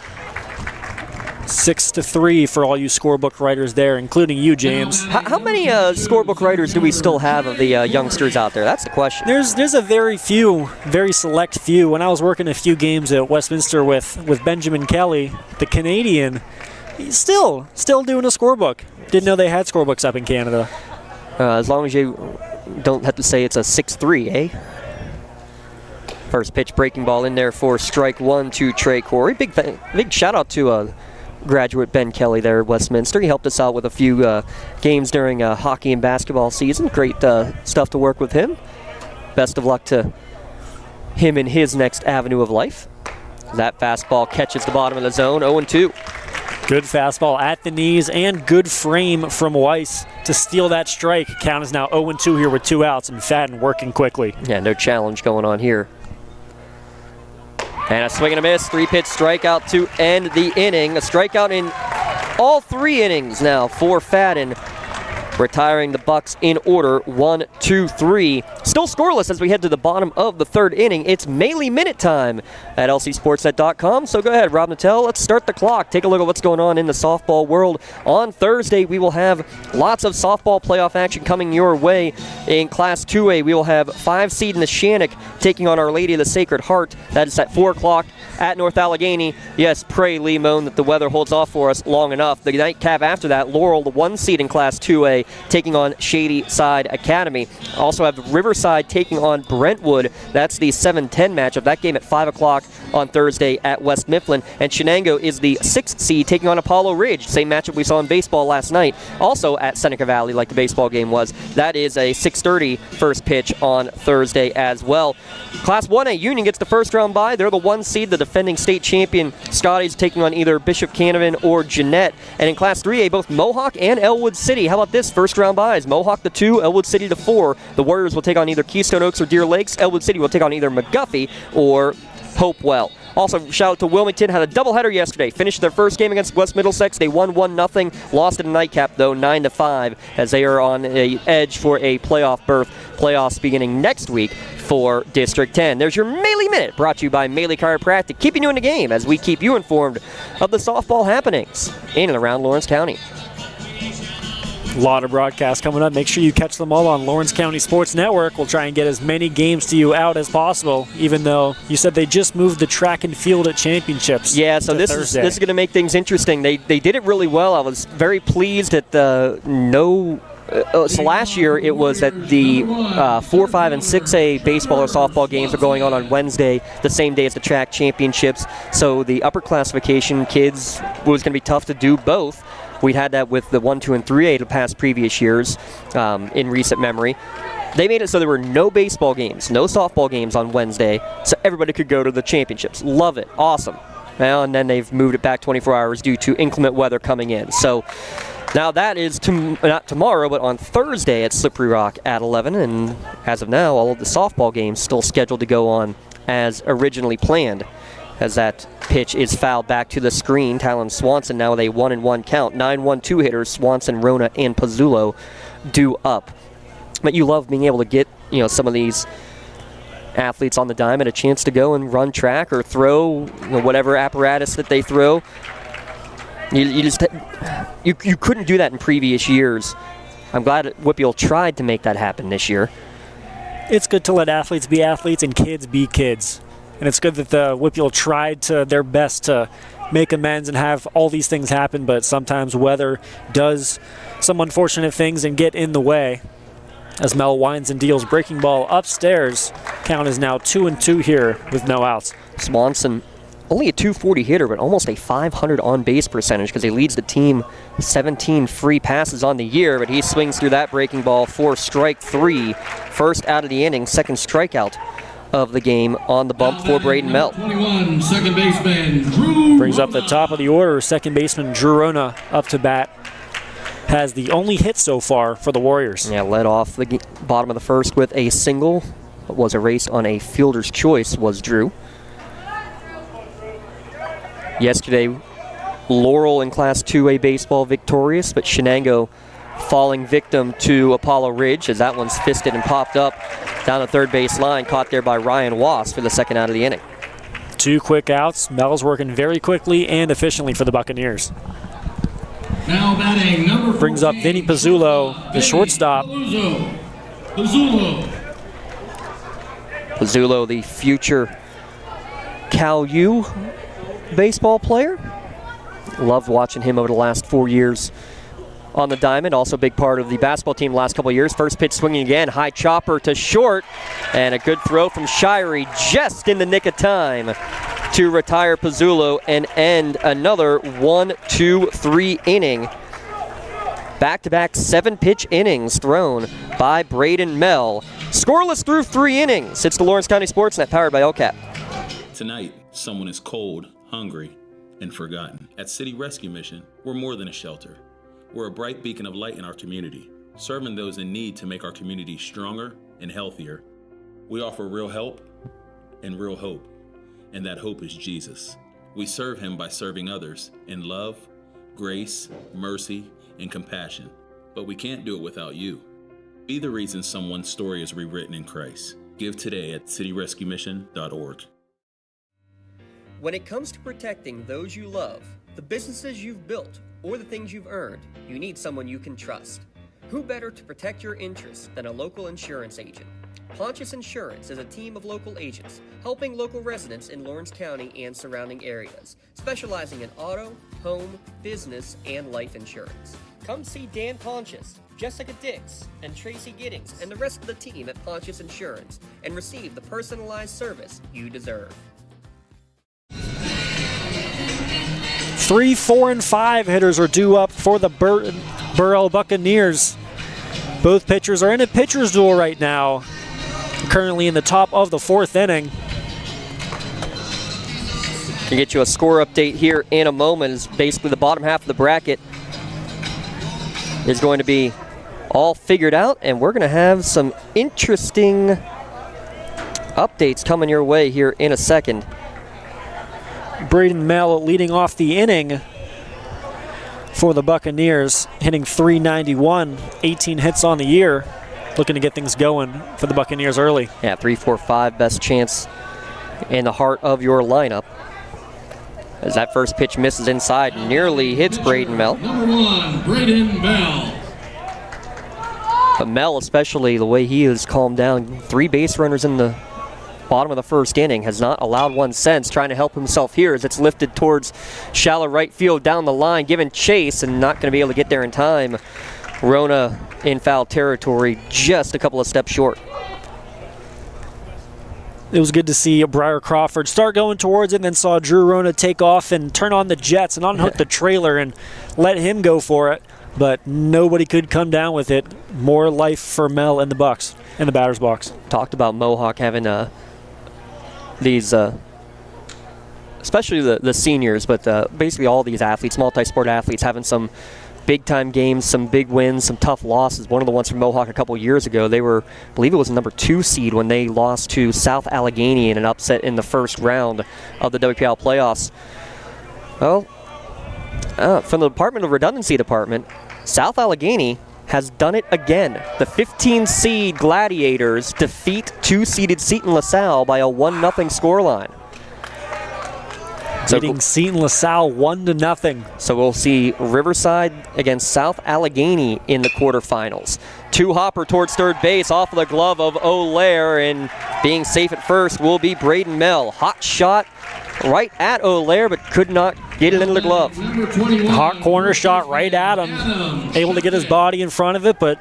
6-3 for all you scorebook writers there, including you, James. How many scorebook writers do we still have of the youngsters out there? That's the question. There's a very select few. When I was working a few games at Westminster with Benjamin Kelly, the Canadian, he's still doing a scorebook. Didn't know they had scorebooks up in Canada. As long as you don't have to say it's a 6-3, eh? First pitch breaking ball in there for strike 1 to Trey Corey. Big shout out to graduate Ben Kelly there at Westminster. He helped us out with a few games during hockey and basketball season. Great stuff to work with him. Best of luck to him in his next avenue of life. That fastball catches the bottom of the zone, 0-2. Good fastball at the knees and good frame from Weiss to steal that strike. Count is now 0-2 here with 2 outs, and Fadden working quickly. Yeah, no challenge going on here. And a swing and a miss, 3-pitch strikeout to end the inning. A strikeout in all 3 innings now for Fadden, retiring the Bucs in order, 1, 2, 3. Still scoreless as we head to the bottom of the 3rd inning. It's Maley Minute time at lcsportsnet.com. So go ahead, Rob Nattel, let's start the clock. Take a look at what's going on in the softball world. On Thursday, we will have lots of softball playoff action coming your way. In Class 2A, we will have 5 seed Neshannock taking on Our Lady of the Sacred Heart. That is at 4 o'clock at North Allegheny. Yes, pray, Lee Moan, that the weather holds off for us long enough. The nightcap after that, Laurel, the 1 seed in Class 2A, taking on Shady Side Academy. Also have Riverside taking on Brentwood. That's the 7-10 matchup. That game at 5 o'clock on Thursday at West Mifflin. And Shenango is the 6th seed taking on Apollo Ridge. Same matchup we saw in baseball last night. Also at Seneca Valley, like the baseball game was. That is a 6:30 first pitch on Thursday as well. Class 1A, Union gets the first round bye. They're the 1 seed, the defending state champion. Scotty's taking on either Bishop Canavan or Jeanette. And in Class 3A, both Mohawk and Elwood City. How about this? First round byes. Mohawk the 2, Elwood City the 4. The Warriors will take on either Keystone Oaks or Deer Lakes. Elwood City will take on either McGuffey or Hopewell. Also, shout out to Wilmington, had a doubleheader yesterday. Finished their first game against West Middlesex. They won 1-0. Lost in a nightcap, though, 9-5, as they are on an edge for a playoff berth. Playoffs beginning next week for District 10. There's your Maley Minute, brought to you by Maley Chiropractic, keeping you in the game as we keep you informed of the softball happenings in and around Lawrence County. A lot of broadcasts coming up. Make sure you catch them all on Lawrence County Sports Network. We'll try and get as many games to you out as possible, even though you said they just moved the track and field at championships. Yeah, so this is going to make things interesting. They did it really well. I was very pleased at the so last year it was that the 4, 5, and 6A baseball or softball games are going on Wednesday, the same day as the track championships. So the upper classification kids was going to be tough to do both. We had that with the 1, 2, and 3A the past previous years in recent memory. They made it so there were no baseball games, no softball games on Wednesday, so everybody could go to the championships. Love it. Awesome. Well, and then they've moved it back 24 hours due to inclement weather coming in. So now that is not tomorrow, but on Thursday at Slippery Rock at 11. And as of now, all of the softball games still scheduled to go on as originally planned. As that pitch is fouled back to the screen, Talon Swanson now with a 1-1 count. 9-1-2 hitters, Swanson, Rona, and Pizzulo due up. But you love being able to get some of these athletes on the diamond a chance to go and run track or throw whatever apparatus that they throw. You couldn't do that in previous years. I'm glad WPIAL tried to make that happen this year. It's good to let athletes be athletes and kids be kids. And it's good that the WPIAL tried their best to make amends and have all these things happen, but sometimes weather does some unfortunate things and get in the way. As Mel winds and deals breaking ball upstairs, count is now 2-2 here with no outs. Swanson, only a 240 hitter, but almost a 500 on-base percentage because he leads the team 17 free passes on the year, but he swings through that breaking ball for strike 3. First out of the inning, second strikeout of the game on the bump for Braden Melt. 21, second baseman, Drew brings up the top of the order. Second baseman Drew Rona up to bat. Has the only hit so far for the Warriors. Yeah, led off the bottom of the first with a single. Was erased on a fielder's choice was Drew. Yesterday, Laurel in Class 2A baseball victorious, but Shenango falling victim to Apollo Ridge as that one's fisted and popped up down the third base line, caught there by Ryan Wass for the second out of the inning. 2 quick outs. Mel's working very quickly and efficiently for the Buccaneers. Now batting number 14, brings up Vinny Pizzulo, the shortstop. Pizzulo, the future Cal U baseball player. Loved watching him over the last 4 years on the diamond. Also a big part of the basketball team the last couple of years. First pitch swinging again. High chopper to short. And a good throw from Shirey just in the nick of time to retire Pizzulo and end another 1-2-3 inning. Back-to-back 7-pitch innings thrown by Braden Mel. Scoreless through 3 innings. It's the Lawrence County SportsNet powered by LCAP. Tonight, someone is cold, hungry, and forgotten. At City Rescue Mission, we're more than a shelter. We're a bright beacon of light in our community, serving those in need to make our community stronger and healthier. We offer real help and real hope, and that hope is Jesus. We serve him by serving others in love, grace, mercy, and compassion. But we can't do it without you. Be the reason someone's story is rewritten in Christ. Give today at cityrescuemission.org. When it comes to protecting those you love, the businesses you've built, or the things you've earned, you need someone you can trust. Who better to protect your interests than a local insurance agent? Pontius Insurance is a team of local agents helping local residents in Lawrence County and surrounding areas, specializing in auto, home, business, and life insurance. Come see Dan Pontius, Jessica Dix, and Tracy Giddings, and the rest of the team at Pontius Insurance, and receive the personalized service you deserve. 3, 4, and 5 hitters are due up for the Burrell Buccaneers. Both pitchers are in a pitcher's duel right now, currently in the top of the 4th inning. Can get you a score update here in a moment. Is basically the bottom half of the bracket is going to be all figured out, and we're going to have some interesting updates coming your way here in a second. Braden Mell leading off the inning for the Buccaneers, hitting .391, 18 hits on the year, looking to get things going for the Buccaneers early. Yeah, 3-4-5, best chance in the heart of your lineup. As that first pitch misses inside, nearly hits Braden Mell. Number 1, Braden Mell. But Mell, especially the way he has calmed down, 3 base runners in the bottom of the first inning, has not allowed one since, trying to help himself here as it's lifted towards shallow right field down the line, giving chase and not going to be able to get there in time. Rona in foul territory, just a couple of steps short. It was good to see Briar Crawford start going towards it, and then saw Drew Rona take off and turn on the jets and unhook the trailer and let him go for it. But nobody could come down with it. More life for Mel and the Bucs in the batter's box. Talked about Mohawk having these, especially the seniors, but basically all these athletes, multi-sport athletes, having some big-time games, some big wins, some tough losses. One of the ones from Mohawk a couple years ago, they were, I believe it was number 2 seed when they lost to South Allegheny in an upset in the first round of the WPIAL playoffs. Well, from the Department of Redundancy Department, South Allegheny has done it again. The 15-seed Gladiators defeat 2-seeded Seton LaSalle by a 1-0 scoreline. Beating Seton LaSalle 1-0. So we'll see Riverside against South Allegheny in the quarterfinals. 2-hopper towards third base off of the glove of O'Lear, and being safe at first will be Braden Mell. Hot shot right at O'Lear, but could not get it into the glove. Hot corner shot right at him. Able to get his body in front of it, but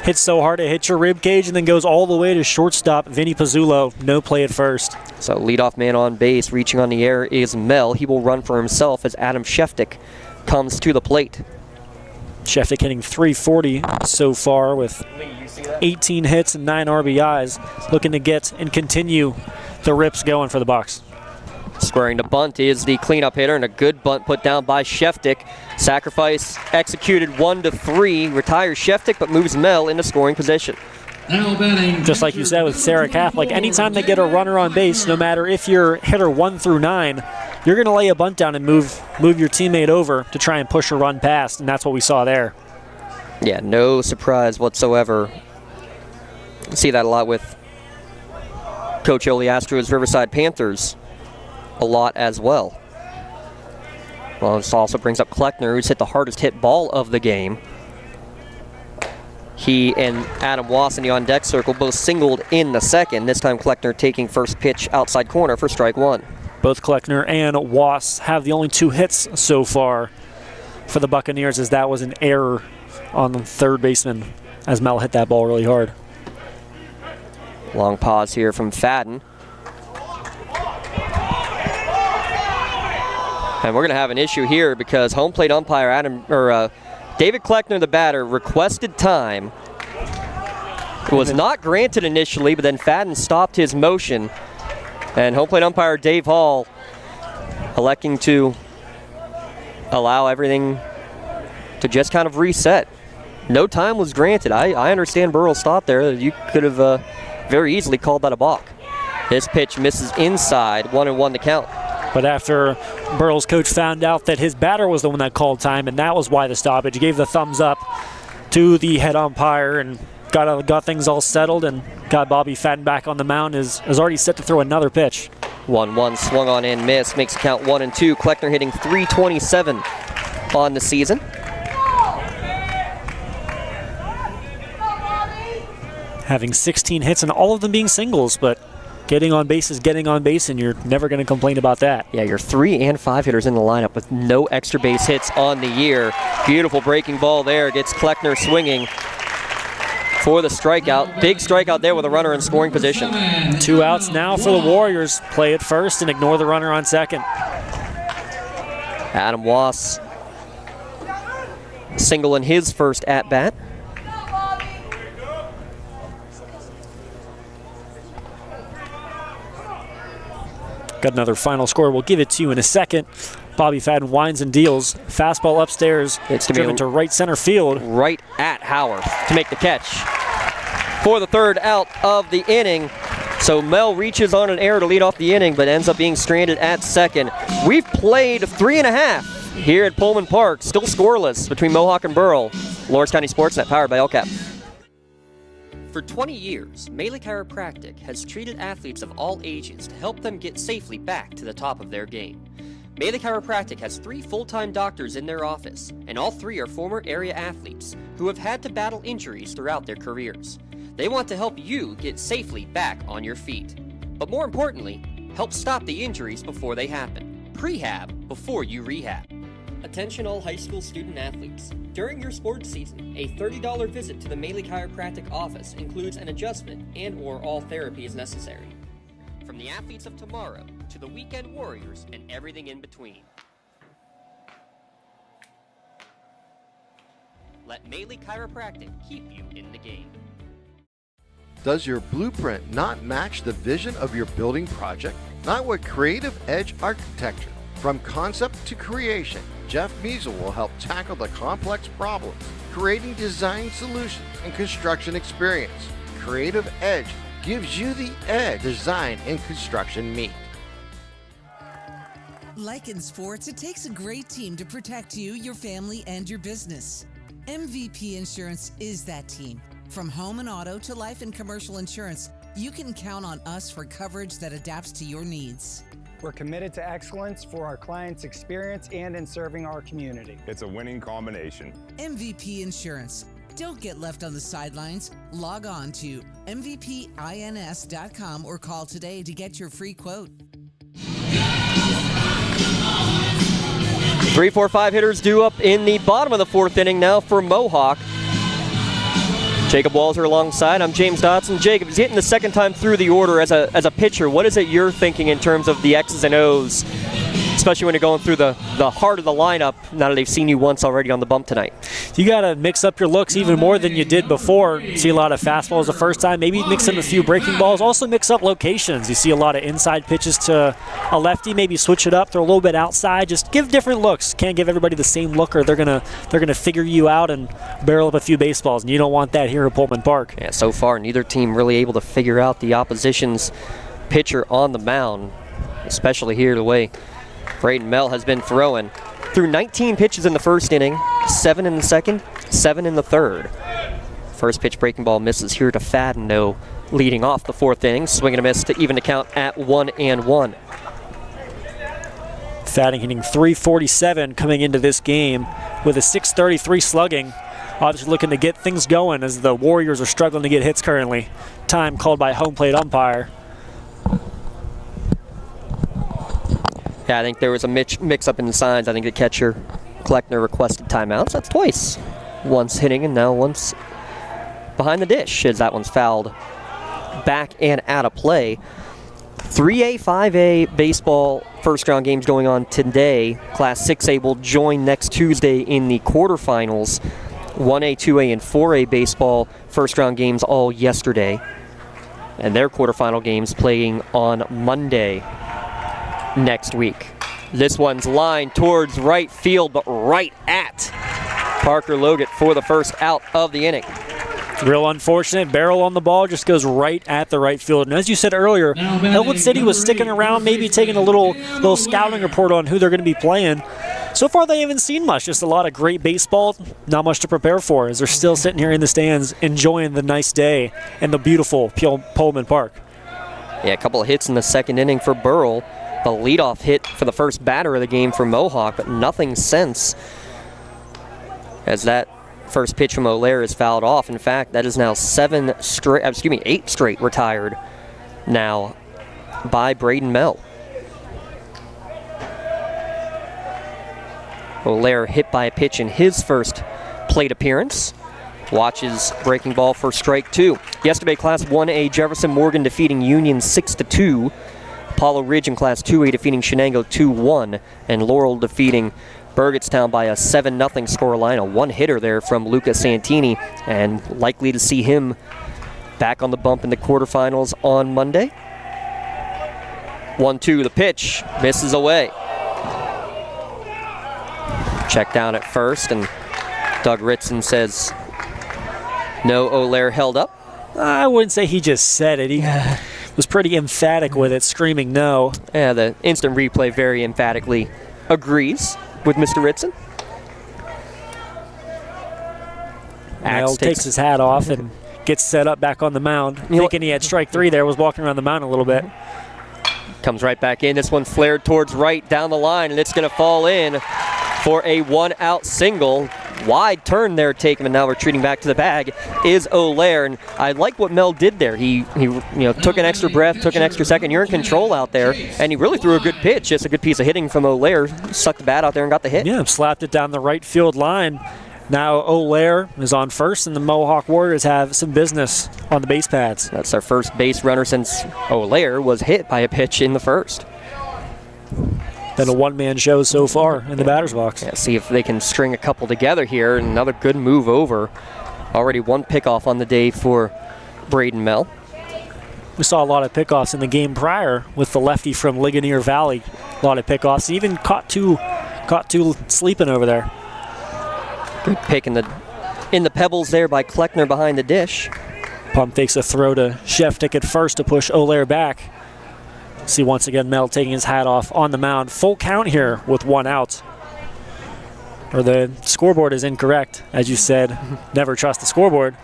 hits so hard it hits your rib cage and then goes all the way to shortstop Vinny Pizzulo. No play at first. So leadoff man on base, reaching on the air is Mell. He will run for himself as Adam Sheftick comes to the plate. Sheftick hitting .340 so far with 18 hits and 9 RBIs. Looking to get and continue the rips going for the Bucs. Squaring to bunt is the cleanup hitter, and a good bunt put down by Sheftick. Sacrifice executed 1-3. Retires Sheftick, but moves Mell into scoring position. Just like you said with Sarah Catholic, anytime they get a runner on base, no matter if you're hitter 1 through 9, you're going to lay a bunt down and move your teammate over to try and push a run past, and that's what we saw there. Yeah, no surprise whatsoever. See that a lot with Coach Oliastro's Riverside Panthers a lot as well. Well, this also brings up Kleckner, who's hit the hardest hit ball of the game. He and Adam Wass in the on-deck circle both singled in the second. This time Kleckner taking first pitch outside corner for strike 1. Both Kleckner and Wass have the only 2 hits so far for the Buccaneers, as that was an error on the third baseman as Mel hit that ball really hard. Long pause here from Fadden. And we're going to have an issue here because home plate umpire David Kleckner, the batter, requested time. It was not granted initially, but then Fadden stopped his motion. And home plate umpire Dave Hall electing to allow everything to just kind of reset. No time was granted. I understand Burrell's thought there. You could have very easily called that a balk. This pitch misses inside, 1-1 to count. But after Burrell's coach found out that his batter was the one that called time, and that was why the stoppage, he gave the thumbs up to the head umpire and got things all settled and got Bobby Fadden back on the mound. Is already set to throw another pitch. 1-1 swung on and missed, makes the count 1-2. Kleckner hitting .327 on the season. Having 16 hits and all of them being singles, but getting on base is getting on base, and you're never going to complain about that. Yeah, you're 3 and 5 hitters in the lineup with no extra base hits on the year. Beautiful breaking ball there, gets Kleckner swinging for the strikeout. Big strikeout there with a runner in scoring position. 2 outs now for the Warriors. Play it first and ignore the runner on second. Adam Wass single in his first at-bat. Got another final score. We'll give it to you in a second. Bobby Fadden winds and deals. Fastball upstairs. It's driven to right center field. Right at Howard to make the catch for the third out of the inning. So Mel reaches on an error to lead off the inning, but ends up being stranded at second. We've played 3.5 here at Pullman Park. Still scoreless between Mohawk and Burrell. Lawrence County SportsNet, powered by LCAP. For 20 years, Melee Chiropractic has treated athletes of all ages to help them get safely back to the top of their game. Melee Chiropractic has 3 full-time doctors in their office, and all 3 are former area athletes who have had to battle injuries throughout their careers. They want to help you get safely back on your feet. But more importantly, help stop the injuries before they happen. Prehab before you rehab. Attention all high school student athletes. During your sports season, a $30 visit to the Melee Chiropractic office includes an adjustment and/or all therapy is necessary. From the athletes of tomorrow to the weekend warriors and everything in between. Let Melee Chiropractic keep you in the game. Does your blueprint not match the vision of your building project? Not with Creative Edge Architecture. From concept to creation, Jeff Measle will help tackle the complex problems, creating design solutions and construction experience. Creative Edge gives you the edge design and construction meet. Like in sports, it takes a great team to protect you, your family, and your business. MVP Insurance is that team. From home and auto to life and commercial insurance, you can count on us for coverage that adapts to your needs. We're committed to excellence for our clients' experience and in serving our community. It's a winning combination. MVP Insurance. Don't get left on the sidelines. Log on to mvpins.com or call today to get your free quote. 3, 4, 5 hitters due up in the bottom of the 4th inning now for Mohawk. Jacob Walzer alongside. I'm James Dotson. Jacob is hitting the second time through the order as a pitcher. What is it you're thinking in terms of the X's and O's, especially when you're going through the heart of the lineup now that they've seen you once already on the bump tonight? You got to mix up your looks even more than you did before. You see a lot of fastballs the first time. Maybe mix in a few breaking balls. Also mix up locations. You see a lot of inside pitches to a lefty. Maybe switch it up. Throw a little bit outside. Just give different looks. Can't give everybody the same look, or they're gonna figure you out and barrel up a few baseballs. And you don't want that here at Pullman Park. Yeah, so far neither team really able to figure out the opposition's pitcher on the mound, especially here the way Braden Mel has been throwing. Threw 19 pitches in the first inning, 7 in the second, 7 in the third. First pitch breaking ball misses here to Fadden, though, leading off the 4th inning. Swing and a miss to even the count at 1-1. Fadden hitting .347 coming into this game with a .633 slugging. Obviously looking to get things going as the Warriors are struggling to get hits currently. Time called by home plate umpire. Yeah, I think there was a mix-up in the signs. I think the catcher, Kleckner, requested timeouts. That's twice. Once hitting and now once behind the dish as that one's fouled back and out of play. 3A, 5A baseball first-round games going on today. Class 6A will join next Tuesday in the quarterfinals. 1A, 2A, and 4A baseball first-round games all yesterday. And their quarterfinal games playing on Monday next week. This one's lined towards right field, but right at Parker Logan for the first out of the inning. Real unfortunate. Burrell on the ball just goes right at the right field. And as you said earlier, Elwood City was sticking around, maybe taking a little scouting report on who they're going to be playing. So far, they haven't seen much. Just a lot of great baseball, not much to prepare for, as they're still sitting here in the stands enjoying the nice day and the beautiful Pullman Park. Yeah, a couple of hits in the second inning for Burrell. A leadoff hit for the first batter of the game for Mohawk, but nothing since, as that first pitch from O'Leary is fouled off. In fact, that is now 8 straight retired now by Braden Mell. O'Leary hit by a pitch in his first plate appearance. Watches breaking ball for strike 2. Yesterday, Class 1A, Jefferson Morgan defeating Union 6-2. Apollo Ridge in Class 2A defeating Shenango 2-1. And Laurel defeating Burgettstown by a 7-0 scoreline. A one-hitter there from Luca Santini, and likely to see him back on the bump in the quarterfinals on Monday. 1-2, the pitch misses away. Check down at first, and Doug Ritson says no. O'Leary held up. I wouldn't say he just said it. He was pretty emphatic with it, screaming no. Yeah, the instant replay very emphatically agrees with Mr. Ritson. Mel takes his hat off and gets set up back on the mound. Thinking he had strike 3 there, was walking around the mound a little bit. Comes right back in. This one flared towards right down the line, and it's going to fall in for a 1-out single. Wide turn there taken, and now retreating back to the bag is O'Leary. And I like what Mel did there. He took an extra breath, took an extra second. You're in control out there, and he really threw a good pitch. Just a good piece of hitting from O'Leary. Sucked the bat out there and got the hit. Yeah, slapped it down the right field line. Now O'Leary is on first, and the Mohawk Warriors have some business on the base pads. That's our first base runner since O'Leary was hit by a pitch in the first. Been a one-man show so far in the batter's box. Yeah, see if they can string a couple together here. Another good move over. Already one pickoff on the day for Braden Mell. We saw a lot of pickoffs in the game prior with the lefty from Ligonier Valley. A lot of pickoffs. He even caught two sleeping over there. Good pick in the pebbles there by Kleckner behind the dish. Pump takes a throw to Sheftick at first to push O'Leary back. See once again Mel taking his hat off on the mound. Full count here with 1 out. Or the scoreboard is incorrect. As you said, never trust the scoreboard.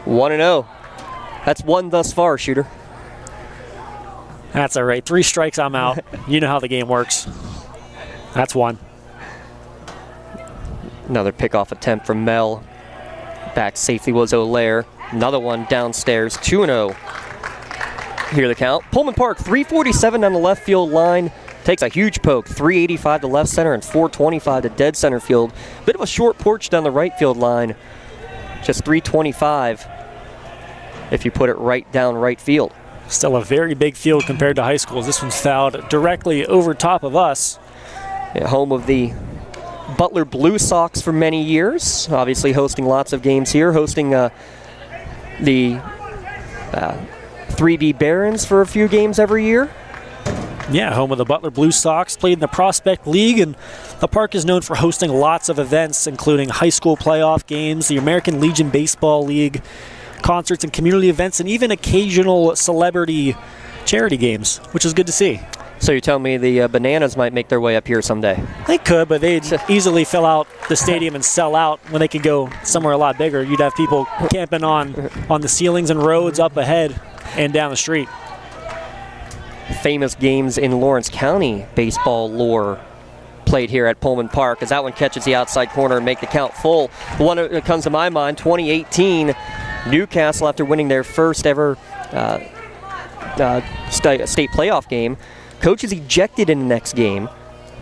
1-0. That's 1 thus far, Shooter. That's all right. 3 strikes, I'm out. You know how the game works. That's 1. Another pickoff attempt from Mel. Back safely was O'Leary. Another one downstairs. 2-0. Here the count. Pullman Park, 347 down the left field line. Takes a huge poke. 385 to left center and 425 to dead center field. Bit of a short porch down the right field line. Just 325 if you put it right down right field. Still a very big field compared to high schools. This one's fouled directly over top of us. Yeah, home of the Butler Blue Sox for many years. Obviously hosting lots of games here. Hosting the 3D Barons for a few games every year. Yeah, home of the Butler Blue Sox, played in the Prospect League, and the park is known for hosting lots of events, including high school playoff games, the American Legion Baseball League, concerts and community events, and even occasional celebrity charity games, which is good to see. So you're telling me the Bananas might make their way up here someday? They could, but they'd easily fill out the stadium and sell out when they could go somewhere a lot bigger. You'd have people camping on the ceilings and roads up ahead and down the street. Famous games in Lawrence County baseball lore played here at Pullman Park, as that one catches the outside corner and make the count full. The one that comes to my mind, 2018, Newcastle, after winning their first ever state playoff game, coach is ejected in the next game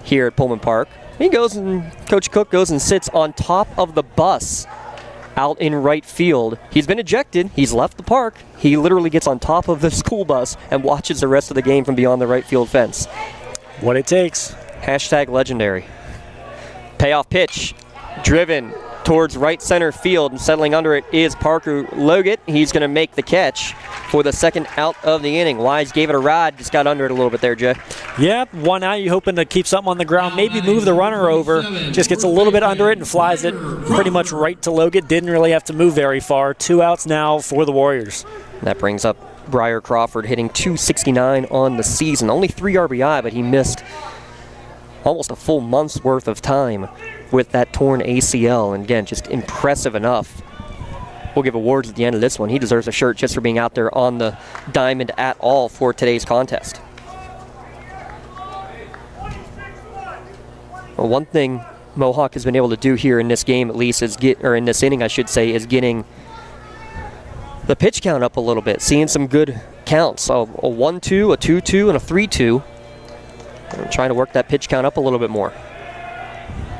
here at Pullman Park. He goes and Coach Cook goes and sits on top of the bus out in right field. He's been ejected. He's left the park. He literally gets on top of the school bus and watches the rest of the game from beyond the right field fence. What it takes. Hashtag legendary. Payoff pitch. Driven towards right center field, and settling under it is Parker Logan. He's going to make the catch for the second out of the inning. Wise gave it a ride, just got under it a little bit there, Jay. Yeah, one out. You're hoping to keep something on the ground, maybe move the runner over. Just gets a little bit under it and flies it pretty much right to Logan. Didn't really have to move very far. 2 outs now for the Warriors. That brings up Briar Crawford hitting .269 on the season. Only 3 RBI, but he missed almost a full month's worth of time with that torn ACL. And again, just impressive enough. We'll give awards at the end of this one. He deserves a shirt just for being out there on the diamond at all for today's contest. Well, one thing Mohawk has been able to do here in this game, at least, is in this inning, I should say, is getting the pitch count up a little bit, seeing some good counts. So a 1-2, a 2-2, and a 3-2. I'm trying to work that pitch count up a little bit more.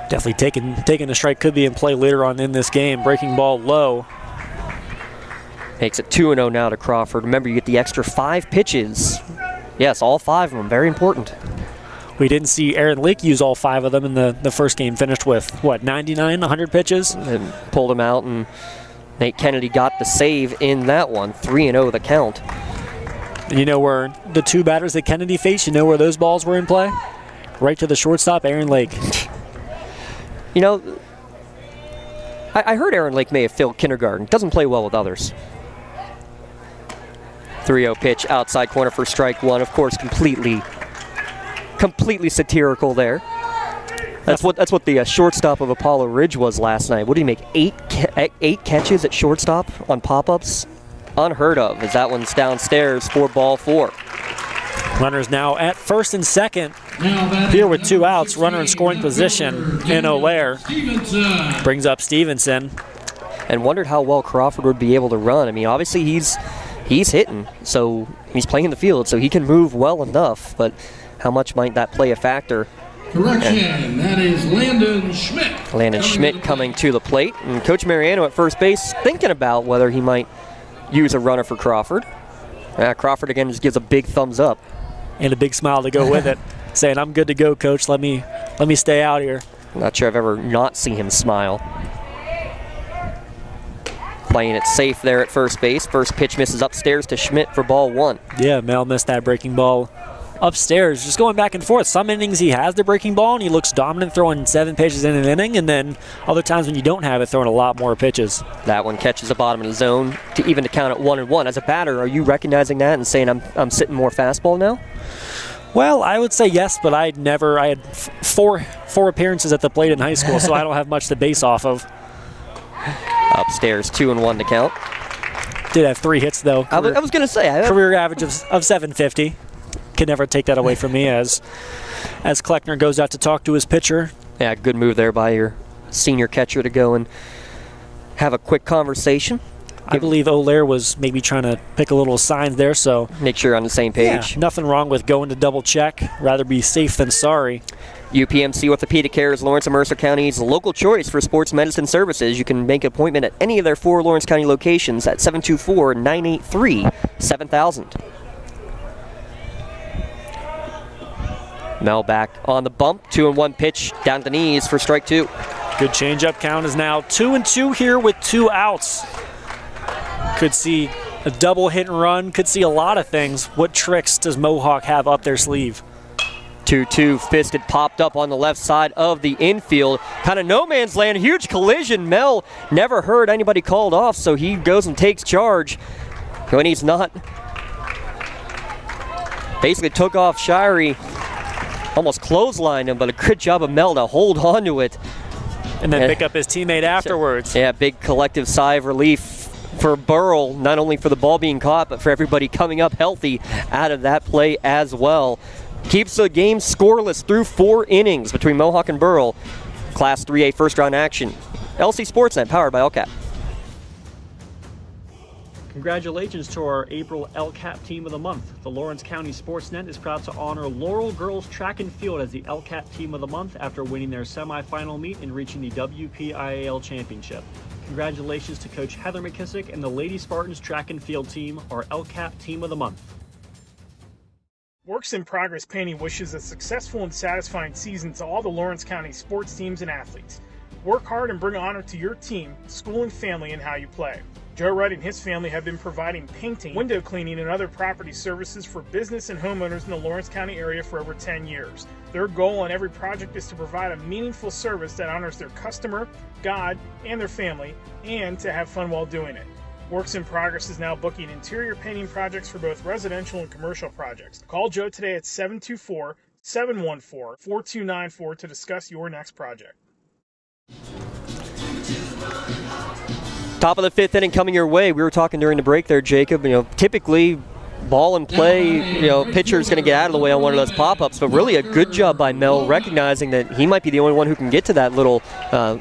Definitely taking a strike could be in play later on in this game. Breaking ball low. Makes it 2-0 now to Crawford. Remember, you get the extra 5 pitches. Yes, all 5 of them. Very important. We didn't see Aaron Lake use all 5 of them in the first game. Finished with, 99, 100 pitches? And pulled him out, and Nate Kennedy got the save in that one. 3-0 the count. And you know where the 2 batters that Kennedy faced, you know where those balls were in play? Right to the shortstop, Aaron Lake. You know, I heard Aaron Lake may have failed kindergarten. Doesn't play well with others. 3-0 pitch outside corner for strike 1. Of course, completely satirical there. That's what the shortstop of Apollo Ridge was last night. What did he make? 8 catches at shortstop on pop-ups? Unheard of, as that one's downstairs for ball 4. Runners now at first and second. Here with 2 outs, runner in scoring position in O'Lear. Brings up Stevenson. And wondered how well Crawford would be able to run. I mean, obviously he's hitting, so he's playing the field, so he can move well enough, but how much might that play a factor? Correction, that is Landon Schmidt. Landon Schmidt coming to the plate, and Coach Mariano at first base thinking about whether he might use a runner for Crawford. Crawford again just gives a big thumbs up. And a big smile to go with it, saying, "I'm good to go, Coach. Let me stay out here." Not sure I've ever not seen him smile. Playing it safe there at first base. First pitch misses upstairs to Schmidt for ball 1. Yeah, Mel missed that breaking ball upstairs. Just going back and forth. Some innings he has the breaking ball and he looks dominant throwing 7 pitches in an inning, and then other times when you don't have it, throwing a lot more pitches. That one catches the bottom of the zone to count at 1-1. As a batter, are you recognizing that and saying I'm sitting more fastball now? Well, I would say yes, but I had 4 appearances at the plate in high school, so I don't have much to base off of. Upstairs, 2-1 to count. Did have 3 hits though. I was going to say career average of 750. Can never take that away from me as Kleckner goes out to talk to his pitcher. Yeah, good move there by your senior catcher to go and have a quick conversation. I believe O'Lear was maybe trying to pick a little sign there, so make sure you're on the same page. Yeah, nothing wrong with going to double check. Rather be safe than sorry. UPMC Orthopedic Care is Lawrence and Mercer County's local choice for sports medicine services. You can make an appointment at any of their 4 Lawrence County locations at 724-983-7000. Mel back on the bump. 2-1 pitch down the knees for strike 2. Good changeup. Count is now 2-2 here with 2 outs. Could see a double hit and run. Could see a lot of things. What tricks does Mohawk have up their sleeve? 2-2 fisted popped up on the left side of the infield. Kind of no man's land. Huge collision. Mel never heard anybody called off, so he goes and takes charge. When he's not. Basically took off Shirey. Almost clotheslined him, but a good job of Mel to hold on to it. And then pick up his teammate afterwards. Yeah, big collective sigh of relief for Burrell, not only for the ball being caught, but for everybody coming up healthy out of that play as well. Keeps the game scoreless through 4 innings between Mohawk and Burrell. Class 3A first round action. LC SportsNet, powered by LCAP. Congratulations to our April LCAP Team of the Month. The Lawrence County SportsNet is proud to honor Laurel Girls Track and Field as the LCAP Team of the Month after winning their semifinal meet and reaching the WPIAL Championship. Congratulations to Coach Heather McKissick and the Lady Spartans Track and Field Team, our LCAP Team of the Month. Works in Progress Painting wishes a successful and satisfying season to all the Lawrence County sports teams and athletes. Work hard and bring honor to your team, school, and family in how you play. Joe Wright and his family have been providing painting, window cleaning, and other property services for business and homeowners in the Lawrence County area for over 10 years. Their goal on every project is to provide a meaningful service that honors their customer, God, and their family, and to have fun while doing it. Works in Progress is now booking interior painting projects for both residential and commercial projects. Call Joe today at 724-714-4294 to discuss your next project. Top of the fifth inning coming your way. We were talking during the break there, Jacob. Typically ball and play, pitcher's going to get out of the way on one of those pop-ups, but really a good job by Mel recognizing that he might be the only one who can get to that little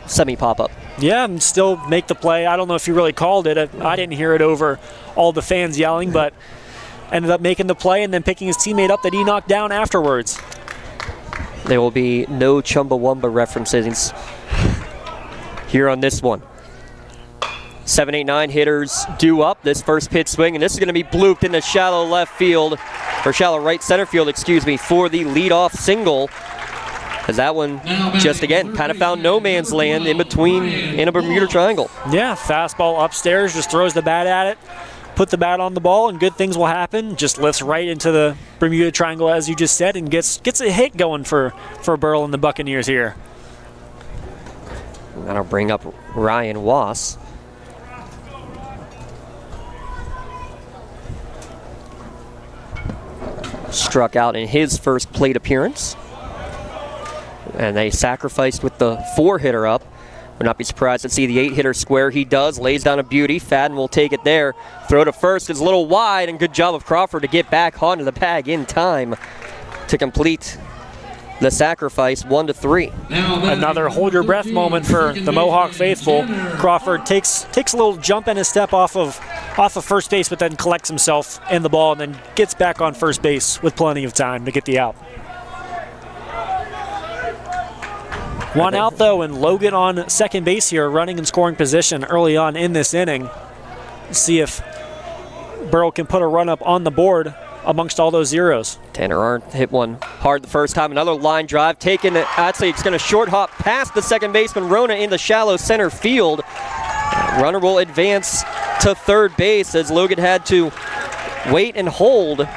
semi-pop-up. Yeah, and still make the play. I don't know if he really called it. I didn't hear it over all the fans yelling, but ended up making the play and then picking his teammate up that he knocked down afterwards. There will be no Chumbawamba references here on this one. 7, 8, 9 hitters due up this first pitch swing, and this is going to be blooped into shallow left field, or shallow right center field, for the leadoff single. As that one just again kind of found no man's land in between in a Bermuda Triangle. Yeah, fastball upstairs, just throws the bat at it, put the bat on the ball, and good things will happen. Just lifts right into the Bermuda Triangle, as you just said, and gets a hit going for Burrell and the Buccaneers here. That'll bring up Ryan Wass. Struck out in his first plate appearance. And they sacrificed with the 4-hitter up. Would not be surprised to see the 8-hitter square. He does, lays down a beauty. Fadden will take it there. Throw to first is a little wide, and good job of Crawford to get back onto the bag in time to complete the sacrifice. 1-3. Another hold your breath moment for the Mohawk faithful. Crawford takes a little jump and a step off of first base, but then collects himself in the ball and then gets back on first base with plenty of time to get the out. One out though, and Logan on second base here, running in scoring position early on in this inning. See if Burrell can put a run up on the board amongst all those zeros. Tanner Arndt hit one hard the first time. Another line drive taken. Actually, it's going to short hop past the second baseman Rona in the shallow center field. Runner will advance to third base as Logan had to wait and hold.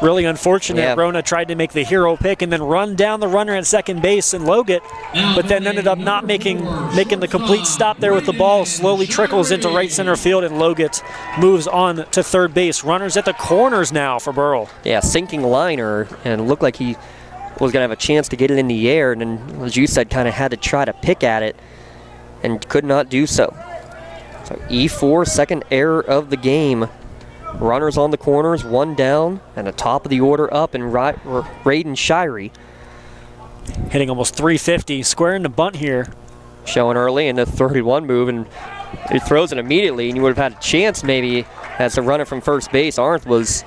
Really unfortunate. Yeah. Rona tried to make the hero pick and then run down the runner at second base and Logan, but then ended up not making the complete stop there with the ball. Slowly trickles into right center field, and Logan moves on to third base. Runners at the corners now for Burrell. Yeah, sinking liner, and looked like he was going to have a chance to get it in the air, and then, as you said, kind of had to try to pick at it and could not do so. So E4, second error of the game. Runners on the corners, one down, and the top of the order up, and Raiden Shirey. Hitting almost 350, squaring the bunt here. Showing early in the 31 move, and he throws it immediately, and you would have had a chance maybe as the runner from first base, Arndt, was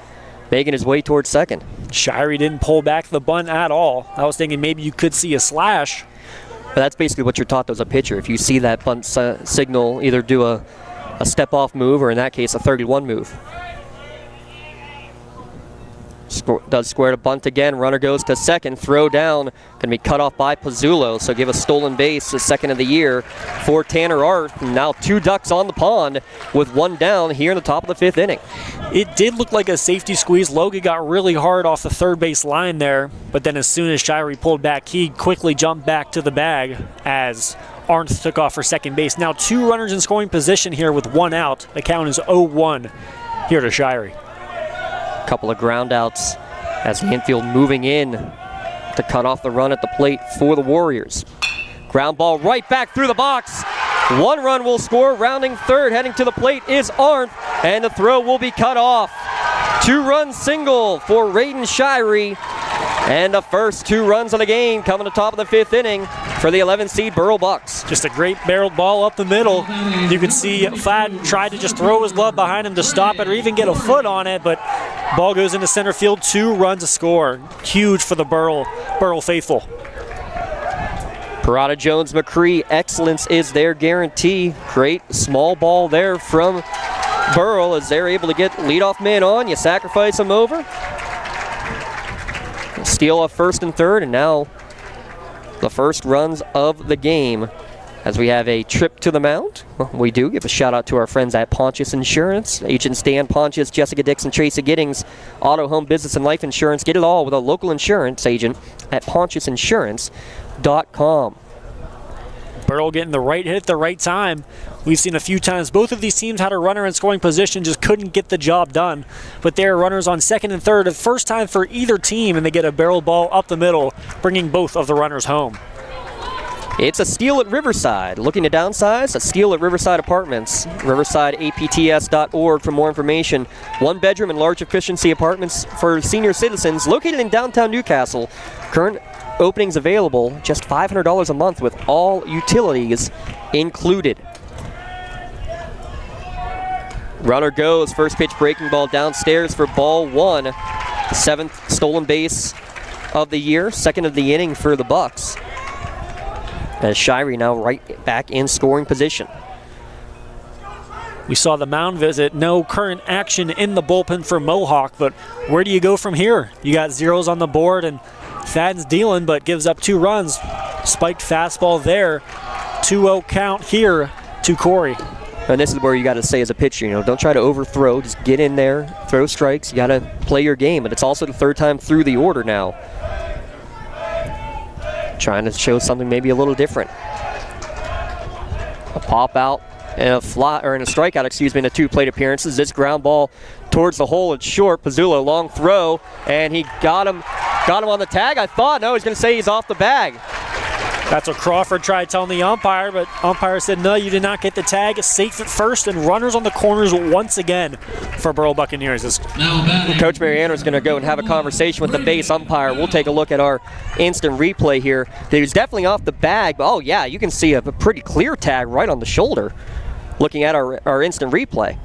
making his way towards second. Shirey didn't pull back the bunt at all. I was thinking maybe you could see a slash. But that's basically what you're taught as a pitcher. If you see that bunt signal, either do a step-off move, or in that case, a 31 move. Does square to bunt again. Runner goes to second. Throw down. Going to be cut off by Pizzulo. So give a stolen base, the second of the year for Tanner Arndt. Now 2 ducks on the pond with one down here in the top of the fifth inning. It did look like a safety squeeze. Logan got really hard off the third base line there, but then as soon as Shirey pulled back, he quickly jumped back to the bag as Arndt took off for second base. Now 2 runners in scoring position here with 1 out. The count is 0-1 here to Shirey. Couple of ground outs as the infield moving in to cut off the run at the plate for the Warriors. Ground ball right back through the box. 1 run will score. Rounding third, heading to the plate is Arndt, and the throw will be cut off. 2-run single for Raiden Shirey, and the first 2 runs of the game coming to top of the fifth inning for the 11th seed Burrell Bucs. Just a great barreled ball up the middle. You can see Fadden tried to just throw his glove behind him to stop it or even get a foot on it, but ball goes into center field. 2 runs to score. Huge for the Burrell faithful. Parada Jones McCree, excellence is their guarantee. Great small ball there from Burrell as they're able to get leadoff man on. You sacrifice him over. Steal off first and third, and now the first runs of the game As we have a trip to the mound, well, we do give a shout out to our friends at Pontius Insurance. Agents Dan Pontius, Jessica Dixon, Tracy Giddings, auto, home, business, and life insurance. Get it all with a local insurance agent at pontiusinsurance.com. Burrell getting the right hit at the right time. We've seen a few times both of these teams had a runner in scoring position, just couldn't get the job done. But there are runners on second and third, the first time for either team, and they get a barrel ball up the middle, bringing both of the runners home. It's a steal at Riverside. Looking to downsize? A steal at Riverside Apartments. RiversideAPTS.org for more information. 1-bedroom and large efficiency apartments for senior citizens located in downtown Newcastle. Current openings available, just $500 a month with all utilities included. Runner goes, first pitch breaking ball downstairs for ball 1. 7th stolen base of the year, 2nd of the inning for the Bucs. As Shirey now right back in scoring position. We saw the mound visit, no current action in the bullpen for Mohawk, but where do you go from here? You got zeros on the board, and Fadden's dealing, but gives up 2 runs. Spiked fastball there. 2-0 count here to Corey. And this is where you got to say as a pitcher, don't try to overthrow. Just get in there, throw strikes. You got to play your game. But it's also the 3rd time through the order now. Trying to show something maybe a little different. A pop out and a fly, or in a strikeout, in the 2 plate appearances. This ground ball towards the hole. It's short. Pizzullo, long throw, and he got him on the tag. I thought, no, he's going to say he's off the bag. That's what Crawford tried telling the umpire, but umpire said, no, you did not get the tag. Safe at first, and runners on the corners once again for Burrell Buccaneers. Coach Mariano is going to go and have a conversation with the base umpire. We'll take a look at our instant replay here. He was definitely off the bag, but oh yeah, you can see a pretty clear tag right on the shoulder looking at our instant replay.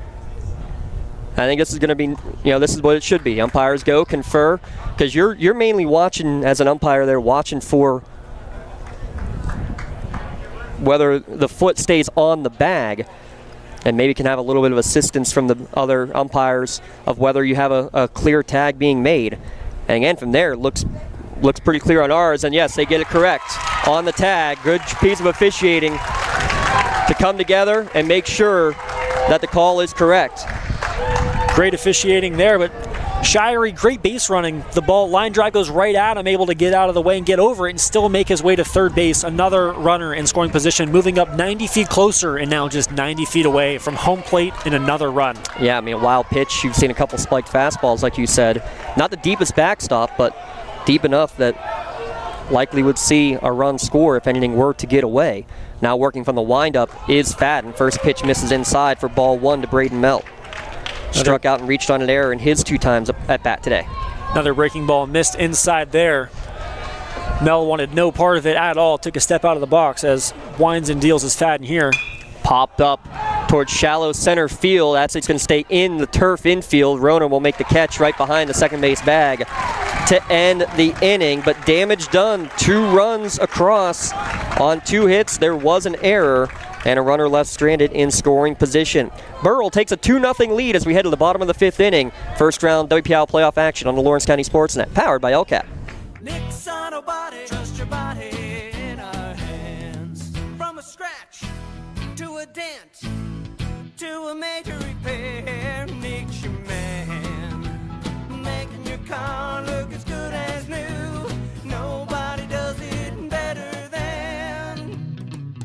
I think this is going to be, this is what it should be. Umpires go, confer, because you're mainly watching, as an umpire there, watching for whether the foot stays on the bag, and maybe can have a little bit of assistance from the other umpires of whether you have a clear tag being made. And again, from there, it looks pretty clear on ours, and yes, they get it correct on the tag. Good piece of officiating to come together and make sure that the call is correct. Great officiating there, but Shirey, great base running. The ball line drive goes right at him, able to get out of the way and get over it and still make his way to third base. Another runner in scoring position, moving up 90 feet closer and now just 90 feet away from home plate in another run. Yeah, a wild pitch. You've seen a couple spiked fastballs, like you said. Not the deepest backstop, but deep enough that likely would see a run score if anything were to get away. Now working from the windup is Fadden. First pitch misses inside for ball 1 to Braden Melt. Struck out and reached on an error in his 2 times at bat today. Another breaking ball missed inside there. Mel wanted no part of it at all. Took a step out of the box as winds and deals his Fadden here. Popped up towards shallow center field. That's it's going to stay in the turf infield. Rona will make the catch right behind the second base bag to end the inning. But damage done. 2 runs across on 2 hits. There was an error and a runner left stranded in scoring position. Burrell takes a 2-0 lead as we head to the bottom of the 5th inning. First round WPIAL playoff action on the Lawrence County SportsNet, powered by LCAP. Trust your body in our hands. From a scratch to a dent to a major repair, makes you man. Making your car look as good as new. Nobody does it better than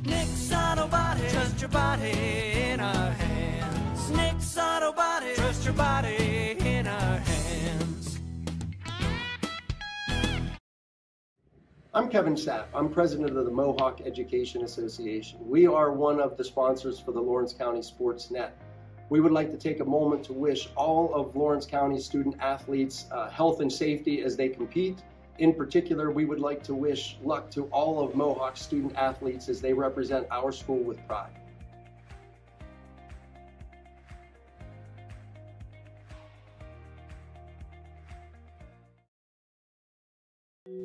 Nick's Auto Body. Trust your body in our hands. Nick's Auto Body. Trust your body in our hands. I'm Kevin Sapp. I'm president of the Mohawk Education Association. We are one of the sponsors for the Lawrence County SportsNet. We would like to take a moment to wish all of Lawrence County student athletes health and safety as they compete. In particular, we would like to wish luck to all of Mohawk student athletes as they represent our school with pride.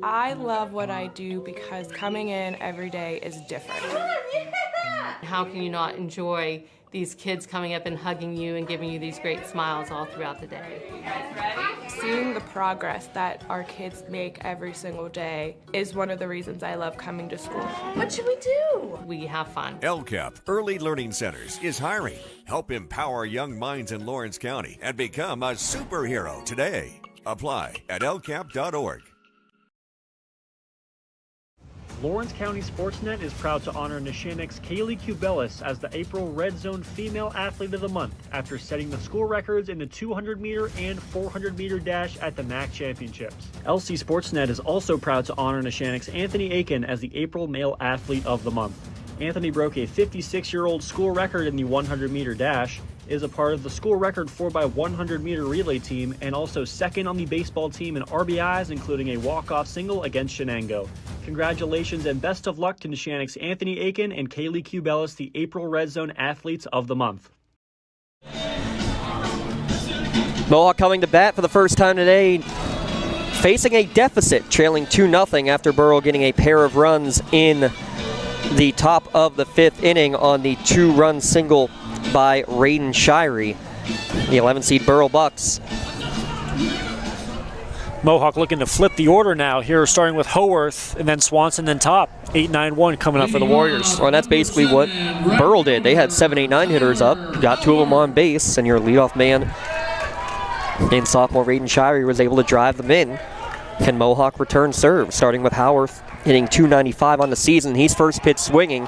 I love what I do because coming in every day is different. How can you not enjoy these kids coming up and hugging you and giving you these great smiles all throughout the day? You guys ready? Seeing the progress that our kids make every single day is one of the reasons I love coming to school. What should we do? We have fun. LCAP Early Learning Centers is hiring. Help empower young minds in Lawrence County and become a superhero today. Apply at lcap.org. Lawrence County SportsNet is proud to honor Neshannock's Kaylee Kubelis as the April Red Zone Female Athlete of the Month after setting the school records in the 200-meter and 400-meter dash at the MAC Championships. LC SportsNet is also proud to honor Neshannock's Anthony Aiken as the April Male Athlete of the Month. Anthony broke a 56-year-old school record in the 100-meter dash, is a part of the school record 4x100-meter relay team, and also second on the baseball team in RBIs, including a walk-off single against Shenango. Congratulations and best of luck to Neshannock's Anthony Aiken and Kaylee Kubelis, the April Red Zone Athletes of the Month. Mohawk coming to bat for the first time today, facing a deficit, trailing 2-0 after Burrell getting a pair of runs in the top of the 5th inning on the 2-run single by Raiden Shirey. The 11-seed Burrell Bucs. Mohawk looking to flip the order now here, starting with Haworth and then Swanson and top. 8-9-1 coming up for the Warriors. Well, that's basically what Burrell did. They had 7, 8, 9 hitters up, got 2 of them on base, and your leadoff man in sophomore Raiden Shirey was able to drive them in. Can Mohawk return serve, starting with Haworth hitting .295 on the season. He's first pitch swinging,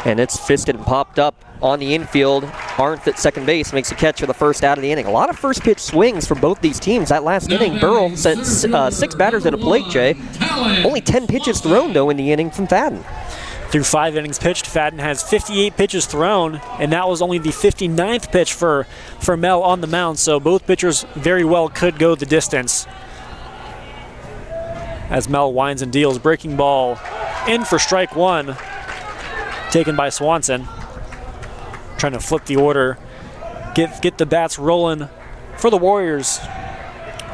and it's fisted and popped up on the infield. Arndt at second base makes a catch for the first out of the inning. A lot of first pitch swings from both these teams. That last inning, Burrell sent 6 batters at a plate, Jay. Only 10 pitches thrown, though, in the inning from Fadden. Through 5 innings pitched, Fadden has 58 pitches thrown, and that was only the 59th pitch for Mel on the mound, so both pitchers very well could go the distance. As Mel winds and deals, breaking ball in for strike 1, taken by Swanson. Trying to flip the order, get the bats rolling for the Warriors.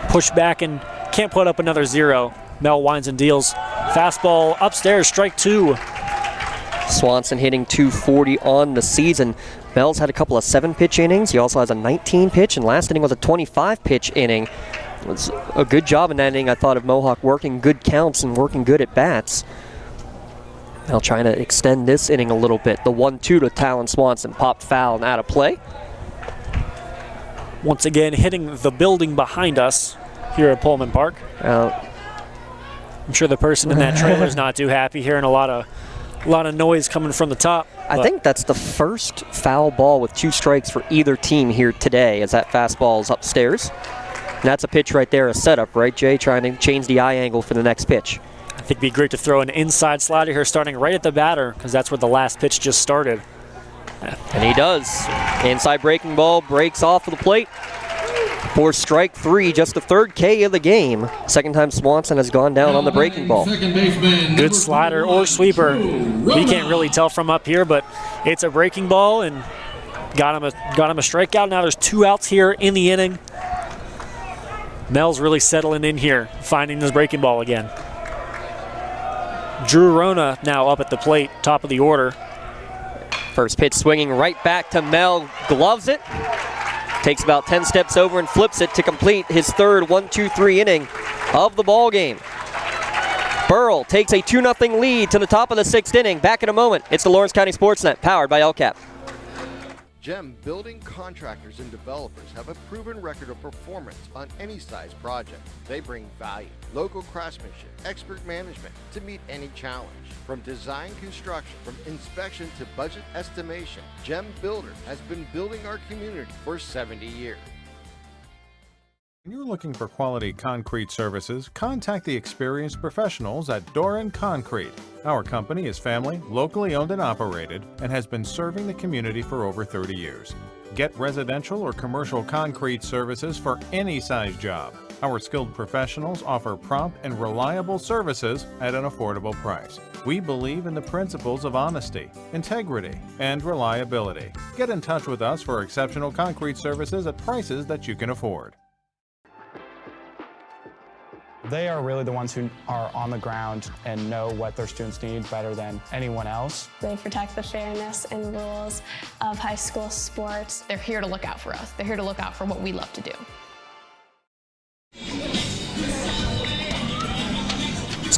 Push back and can't put up another 0. Mel winds and deals. Fastball upstairs, strike 2. Swanson hitting .240 on the season. Mel's had a couple of 7-pitch innings. He also has a 19-pitch, and last inning was a 25-pitch inning. It was a good job in that inning, I thought, of Mohawk working good counts and working good at bats. Now trying to extend this inning a little bit. The 1-2 to Talon Swanson, popped foul and out of play. Once again, hitting the building behind us here at Pullman Park. I'm sure the person in that trailer is not too happy, hearing a lot of noise coming from the top. I think that's the first foul ball with 2 strikes for either team here today, as that fastball is upstairs. And that's a pitch right there, a setup, right, Jay? Trying to change the eye angle for the next pitch. I think it'd be great to throw an inside slider here, starting right at the batter, because that's where the last pitch just started. And he does. Inside breaking ball, breaks off of the plate for strike 3, just the 3rd K of the game. Second time Swanson has gone down on the breaking ball. Good slider or sweeper. We can't really tell from up here, but it's a breaking ball and got him a strikeout. Now there's 2 outs here in the inning. Mel's really settling in here, finding his breaking ball again. Drew Rona now up at the plate, top of the order. First pitch swinging right back to Mel, gloves it. Takes about 10 steps over and flips it to complete his 3rd 1-2-3 inning of the ball game. Burrell takes a 2-0 lead to the top of the 6th inning. Back in a moment. It's the Lawrence County SportsNet, powered by LCAP. GEM building contractors and developers have a proven record of performance on any size project. They bring value, local craftsmanship, expert management to meet any challenge. From design construction, from inspection to budget estimation, GEM Builder has been building our community for 70 years. When you're looking for quality concrete services, contact the experienced professionals at Doran Concrete. Our company is family, locally owned and operated, and has been serving the community for over 30 years. Get residential or commercial concrete services for any size job. Our skilled professionals offer prompt and reliable services at an affordable price. We believe in the principles of honesty, integrity, and reliability. Get in touch with us for exceptional concrete services at prices that you can afford. They are really the ones who are on the ground and know what their students need better than anyone else. They protect the fairness and rules of high school sports. They're here to look out for us. They're here to look out for what we love to do.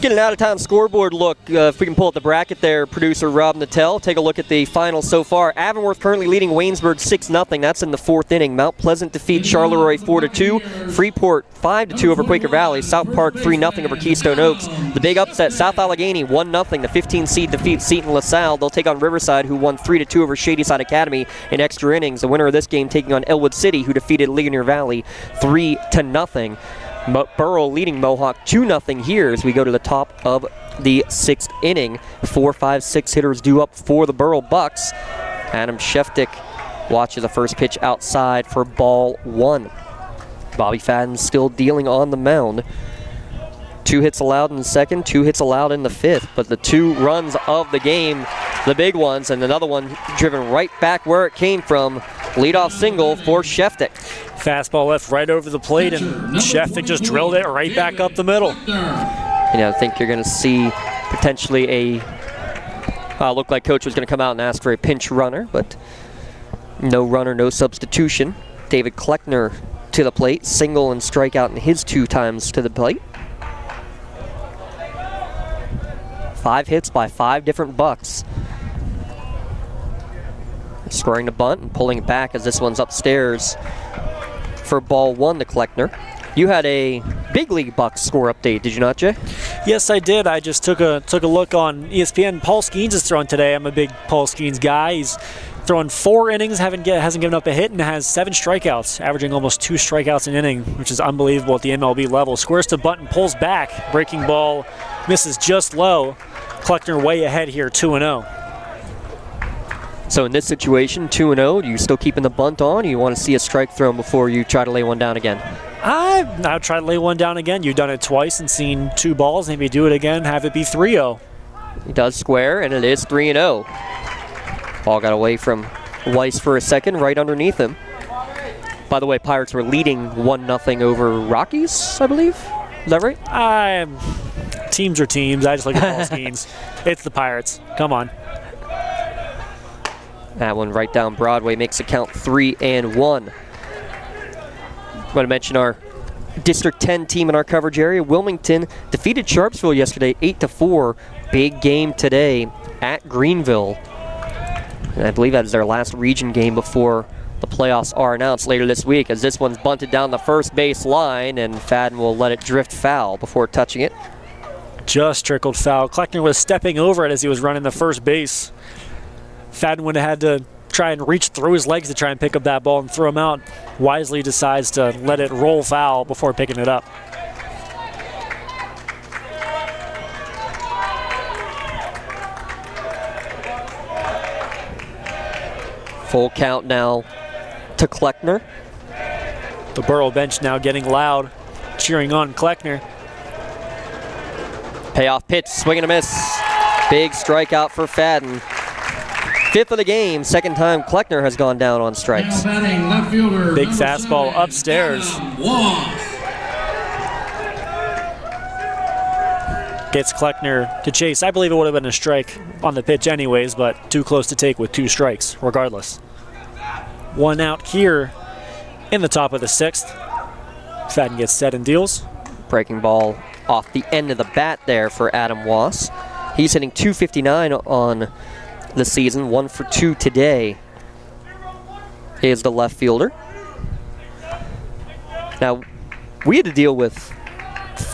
get an out-of-town scoreboard look. If we can pull up the bracket there, producer Rob Natel. Take a look at the finals so far. Avonworth currently leading Waynesburg 6-0. That's in the 4th inning. Mount Pleasant defeats Charleroi 4-2. Freeport 5-2 over Quaker Valley. South Park 3-0 over Keystone Oaks. The big upset, South Allegheny 1-0. The 15 seed defeats Seton LaSalle. They'll take on Riverside, who won 3-2 over Shadyside Academy in extra innings. The winner of this game taking on Elwood City, who defeated Ligonier Valley 3-0. Burrell leading Mohawk 2-0 here as we go to the top of the 6th inning. 4, 5, 6 hitters due up for the Burrell Bucs. Adam Sheftick watches the first pitch outside for ball 1. Bobby Fadden still dealing on the mound. 2 hits allowed in the 2nd, 2 hits allowed in the 5th, but the 2 runs of the game, the big ones, and another one driven right back where it came from. Leadoff single for Sheftick. Fastball left right over the plate, and Sheftick just drilled it right back up the middle. I think you're going to see potentially looked like Coach was going to come out and ask for a pinch runner, but no runner, no substitution. David Kleckner to the plate, single and strikeout in his 2 times to the plate. 5 hits by 5 different Bucs. Scoring the bunt and pulling it back as this one's upstairs for ball 1 to Kleckner. You had a big league Bucs score update, did you not, Jay? Yes, I did. I just took a look on ESPN. Paul Skeens is throwing today. I'm a big Paul Skeens guy. He's throwing 4 innings, hasn't given up a hit, and has 7 strikeouts, averaging almost 2 strikeouts an inning, which is unbelievable at the MLB level. Squares to bunt and pulls back. Breaking ball misses just low. Kleckner way ahead here, 2-0. So in this situation, 2-0, do you still keeping the bunt on, or you want to see a strike thrown before you try to lay one down again? I'll try to lay one down again. You've done it twice and seen 2 balls. Maybe do it again, have it be 3-0. He does square, and it is 3-0. Ball got away from Weiss for a second, right underneath him. By the way, Pirates were leading 1-0 over Rockies, I believe. Is that right? Teams are teams. I just look at Paul Skeens. It's the Pirates. Come on. That one right down Broadway makes it count 3-1. I want to mention our District 10 team in our coverage area. Wilmington defeated Sharpsville yesterday 8-4. Big game today at Greenville. And I believe that is their last region game before the playoffs are announced later this week, as this one's bunted down the first base line, and Fadden will let it drift foul before touching it. Just trickled foul. Kleckner was stepping over it as he was running the first base. Fadden would have had to try and reach through his legs to try and pick up that ball and throw him out. Wisely decides to let it roll foul before picking it up. Full count now to Kleckner. The Burrell bench now getting loud, cheering on Kleckner. Payoff pitch, swing and a miss. Big strikeout for Fadden. 5th of the game, 2nd time Kleckner has gone down on strikes. Big fastball upstairs. Gets Kleckner to chase. I believe it would have been a strike on the pitch anyways, but too close to take with 2 strikes regardless. 1 out here in the top of the 6th. Fadden gets set and deals. Breaking ball off the end of the bat there for Adam Wass. He's hitting .259 on the season, 1 for 2 today. Is the left fielder. Now, we had to deal with,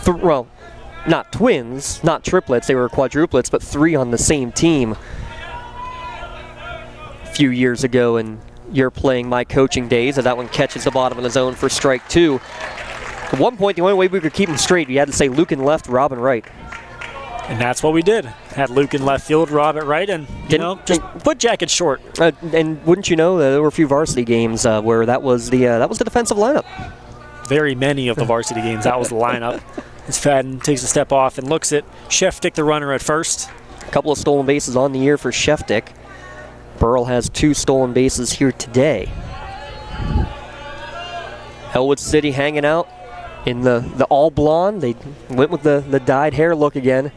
well, not twins, not triplets, they were quadruplets, but 3 on the same team a few years ago, and you're playing my coaching days, as that one catches the bottom of the zone for strike 2. At one point, the only way we could keep them straight, we had to say Luke in left, Rob in right. And that's what we did. Had Luke in left field, Rob at right, and just put jackets short. And wouldn't you know, there were a few varsity games where that was the defensive lineup. Very many of the varsity games, that was the lineup. As Fadden takes a step off and looks at Sheftick, the runner at first. A couple of stolen bases on the year for Sheftick. Burrell has 2 stolen bases here today. Elwood City hanging out in the all blonde. They went with the dyed hair look again.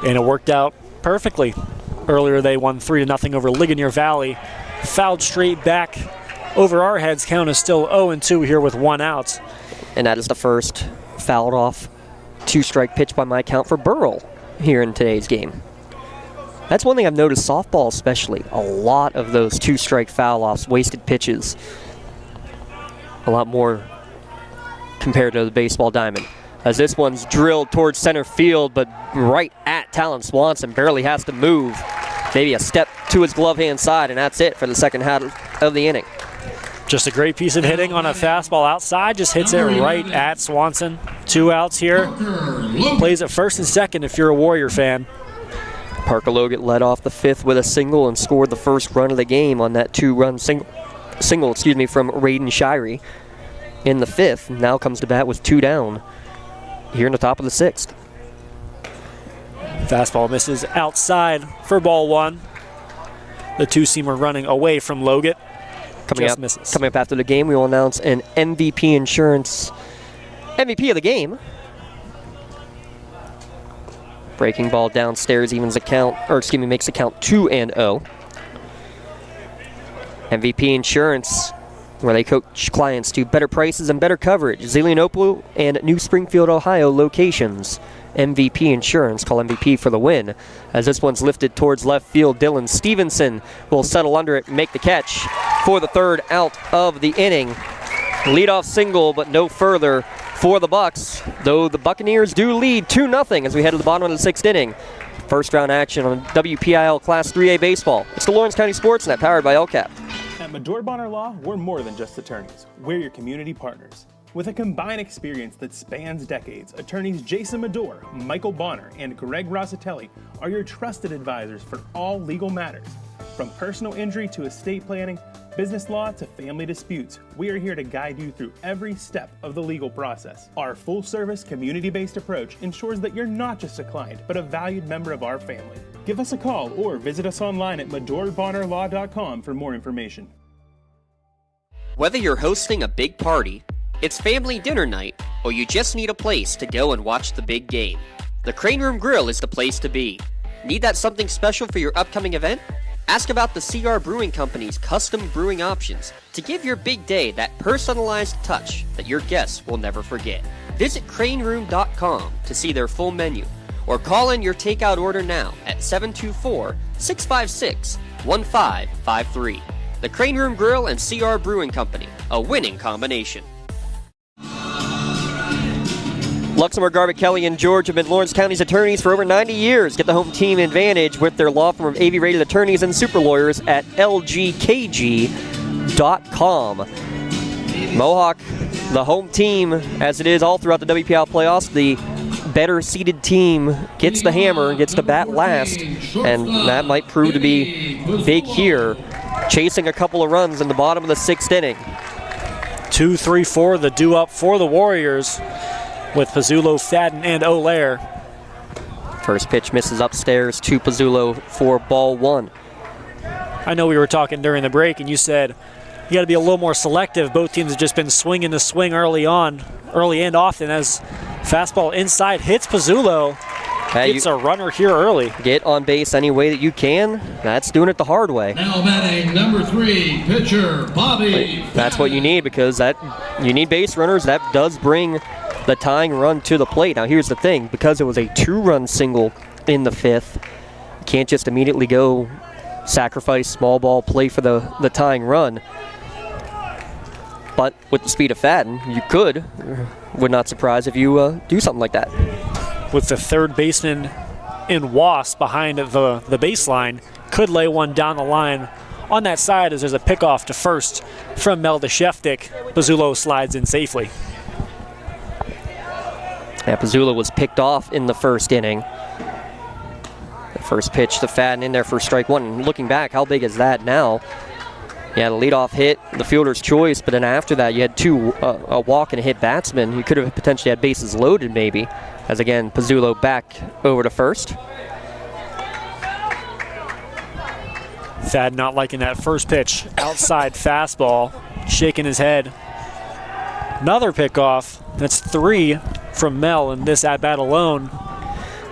And it worked out perfectly. Earlier they won 3-0 over Ligonier Valley. Fouled straight back over our heads. Count is still 0-2 here with 1 out. And that is the first fouled off 2-strike pitch by my count for Burrell here in today's game. That's one thing I've noticed, softball especially. A lot of those 2-strike foul-offs, wasted pitches. A lot more compared to the baseball diamond. As this one's drilled towards center field, but right at Talon Swanson. Barely has to move. Maybe a step to his glove hand side, and that's it for the second half of the inning. Just a great piece of hitting on a fastball outside. Just hits it right at Swanson. 2 outs here. Plays at first and second if you're a Warrior fan. Parker Logan led off the 5th with a single and scored the first run of the game on that 2-run single from Raiden Shirey in the 5th. Now comes to bat with 2 down here in the top of the 6th. Fastball misses outside for ball 1. The 2-seamer running away from Logan. Coming up after the game, we will announce an MVP Insurance MVP of the game. Breaking ball downstairs makes the count 2-0. MVP Insurance, where they coach clients to better prices and better coverage. Zelienople and New Springfield, Ohio locations. MVP Insurance, call MVP for the win. As this one's lifted towards left field, Dylan Stevenson will settle under it and make the catch for the 3rd out of the inning. Leadoff single, but no further for the Bucs, though the Buccaneers do lead 2-0 as we head to the bottom of the 6th inning. First round action on WPIAL Class 3A baseball. It's the Lawrence County SportsNet, powered by LCAP. At Medore Bonner Law, we're more than just attorneys. We're your community partners. With a combined experience that spans decades, attorneys Jason Medore, Michael Bonner, and Greg Rossitelli are your trusted advisors for all legal matters. From personal injury to estate planning, business law to family disputes, we are here to guide you through every step of the legal process. Our full-service, community-based approach ensures that you're not just a client, but a valued member of our family. Give us a call or visit us online at MedoreBonnerLaw.com for more information. Whether you're hosting a big party, it's family dinner night, or you just need a place to go and watch the big game, the Crane Room Grill is the place to be. Need that something special for your upcoming event? Ask about the CR Brewing Company's custom brewing options to give your big day that personalized touch that your guests will never forget. Visit craneroom.com to see their full menu, or call in your takeout order now at 724-656-1553. The Crane Room Grill and CR Brewing Company, a winning combination. Luxembourg, Garbutt, Kelly, and George have been Lawrence County's attorneys for over 90 years. Get the home team advantage with their law firm of AV-rated attorneys and super lawyers at lgkg.com. Mohawk, the home team, as it is all throughout the WPIAL playoffs. The better seeded team gets the hammer and gets to bat last, and that might prove to be big here, chasing a couple of runs in the bottom of the 6th inning. 2-3-4, the due up for the Warriors, with Pizzulo, Fadden, and Olaire. First pitch misses upstairs to Pizzulo for ball 1. I know we were talking during the break, and you said you got to be a little more selective. Both teams have just been swinging the swing early and often, as fastball inside hits Pizzulo. Gets a runner here early. Get on base any way that you can. That's doing it the hard way. Now batting number 3, pitcher Bobby. That's what you need, because you need base runners. That does bring the tying run to the plate. Now here's the thing, because it was a 2-run single in the 5th, you can't just immediately go sacrifice small ball play for the tying run. But with the speed of Fadden, you could. Would not surprise if you do something like that. With the third baseman in Wass behind the baseline, could lay one down the line on that side as there's a pickoff to first from Mel DeSheftik. Pizzulo slides in safely. Yeah, Pizzulo was picked off in the 1st inning. The first pitch to Fadden in there for strike 1. And looking back, how big is that now? Yeah, the leadoff hit, the fielder's choice, but then after that you had a walk and a hit batsman. You could have potentially had bases loaded maybe. As again, Pizzulo back over to first. Thad not liking that first pitch. Outside fastball, shaking his head. Another pickoff. That's 3 from Mel in this at-bat alone.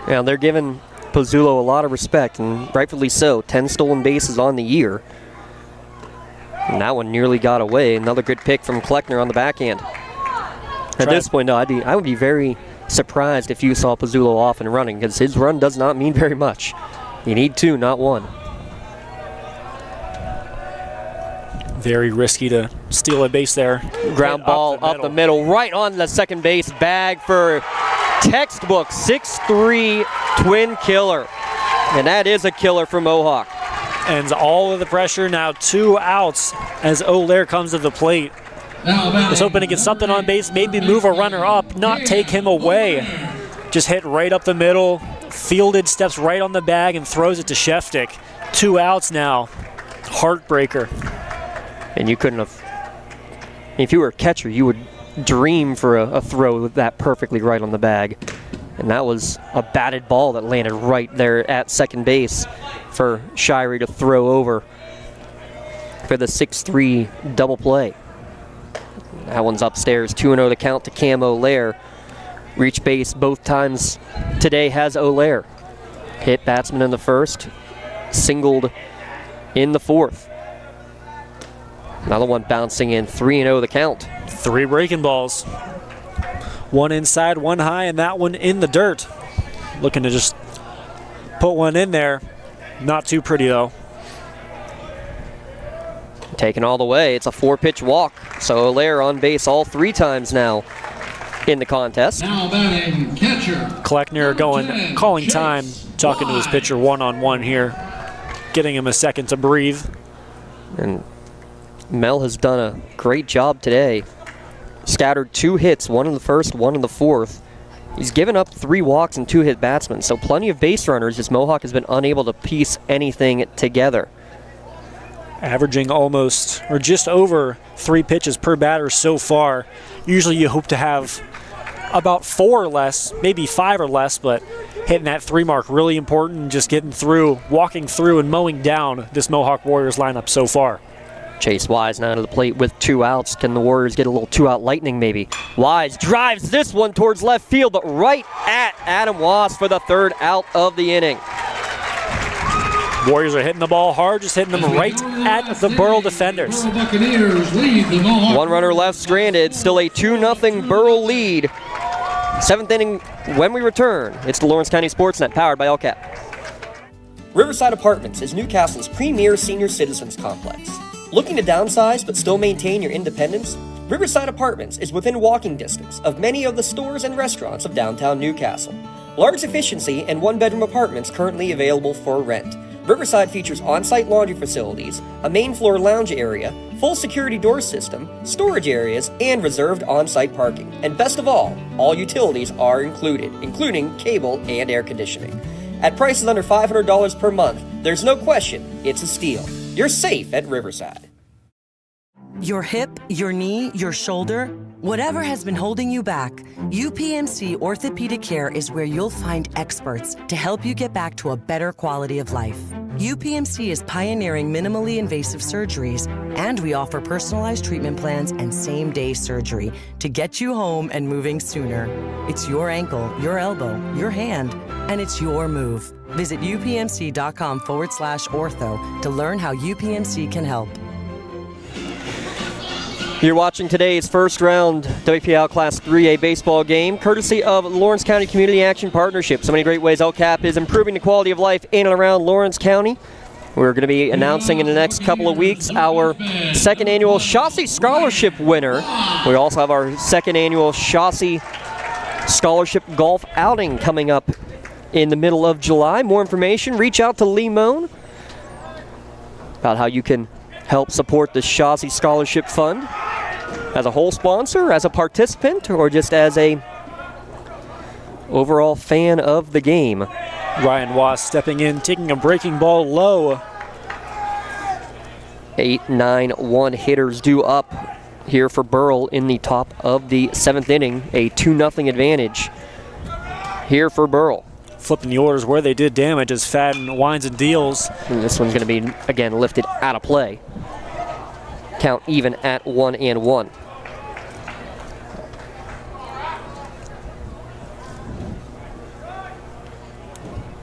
Yeah, they're giving Pizzulo a lot of respect, and rightfully so. 10 stolen bases on the year. And that one nearly got away. Another good pick from Kleckner on the backhand. At this point, no, I would be very surprised if you saw Pizzulo off and running, because his run does not mean very much. You need 2, not 1. Very risky to steal a base there. Ground ball up the middle, right on the second base bag for textbook 6'3" twin killer. And that is a killer for Mohawk. And all of the pressure now, 2 outs as Olaire comes to the plate. Was hoping to get something on base, maybe move a runner up, not take him away. Just hit right up the middle, fielded, steps right on the bag and throws it to Sheftick. 2 outs now. Heartbreaker. And you couldn't have, if you were a catcher, you would dream for a throw that perfectly right on the bag. And that was a batted ball that landed right there at second base for Shirey to throw over for the 6-3 double play. That one's upstairs, 2-0 the count to Cam Olaire. Reach base both times today has Olaire. Hit batsman in the first, singled in the fourth. Another one bouncing in, 3-0 the count. 3 breaking balls. 1 inside, 1 high, and that one in the dirt. Looking to just put one in there. Not too pretty though. Taken all the way, it's a 4-pitch walk. So Olaire on base all 3 times now in the contest. Now batting catcher. Kleckner going, calling time, talking to his pitcher one-on-one here. Getting him a second to breathe. And Mel has done a great job today. Scattered 2 hits, 1 in the first, 1 in the fourth. He's given up 3 walks and 2 hit batsmen, so plenty of base runners as Mohawk has been unable to piece anything together. Averaging almost, or just over 3 pitches per batter so far. Usually you hope to have about 4 or less, maybe 5 or less, but hitting that 3 mark really important, just getting through, walking through and mowing down this Mohawk Warriors lineup so far. Chase Wise now to the plate with 2 outs. Can the Warriors get a little 2-out lightning maybe? Wise drives this one towards left field, but right at Adam Was for the 3rd out of the inning. Warriors are hitting the ball hard, just hitting them right at the Burrell defenders. Buccaneers lead the Mohawk. 1 runner left stranded, still a 2-0 Burrell lead. 7th inning when we return. It's the Lawrence County SportsNet powered by LCAP. Riverside Apartments is Newcastle's premier senior citizens complex. Looking to downsize but still maintain your independence? Riverside Apartments is within walking distance of many of the stores and restaurants of downtown Newcastle. Large efficiency and 1-bedroom apartments currently available for rent. Riverside features on-site laundry facilities, a main floor lounge area, full security door system, storage areas, and reserved on-site parking. And best of all utilities are included, including cable and air conditioning. At prices under $500 per month, there's no question it's a steal. You're safe at Riverside. Your hip, your knee, your shoulder, whatever has been holding you back, UPMC Orthopedic Care is where you'll find experts to help you get back to a better quality of life. UPMC is pioneering minimally invasive surgeries, and we offer personalized treatment plans and same-day surgery to get you home and moving sooner. It's your ankle, your elbow, your hand, and it's your move. Visit upmc.com/ortho to learn how UPMC can help. You're watching today's first round WPIAL Class 3A baseball game, courtesy of Lawrence County Community Action Partnership. So many great ways LCAP is improving the quality of life in and around Lawrence County. We're going to be announcing in the next couple of weeks our 2nd annual Chaussee Scholarship winner. We also have our 2nd annual Chaussee Scholarship Golf Outing coming up in the middle of July. More information, reach out to Lee Moan about how you can help support the Chaussee Scholarship Fund as a whole sponsor, as a participant, or just as a overall fan of the game. Ryan Was stepping in, taking a breaking ball low. 8-9-1 hitters due up here for Burrell in the top of the 7th inning. A 2-0 advantage here for Burrell. Flipping the orders where they did damage as Fadden winds and deals. And this one's going to be, again, lifted out of play. Count even at 1-1.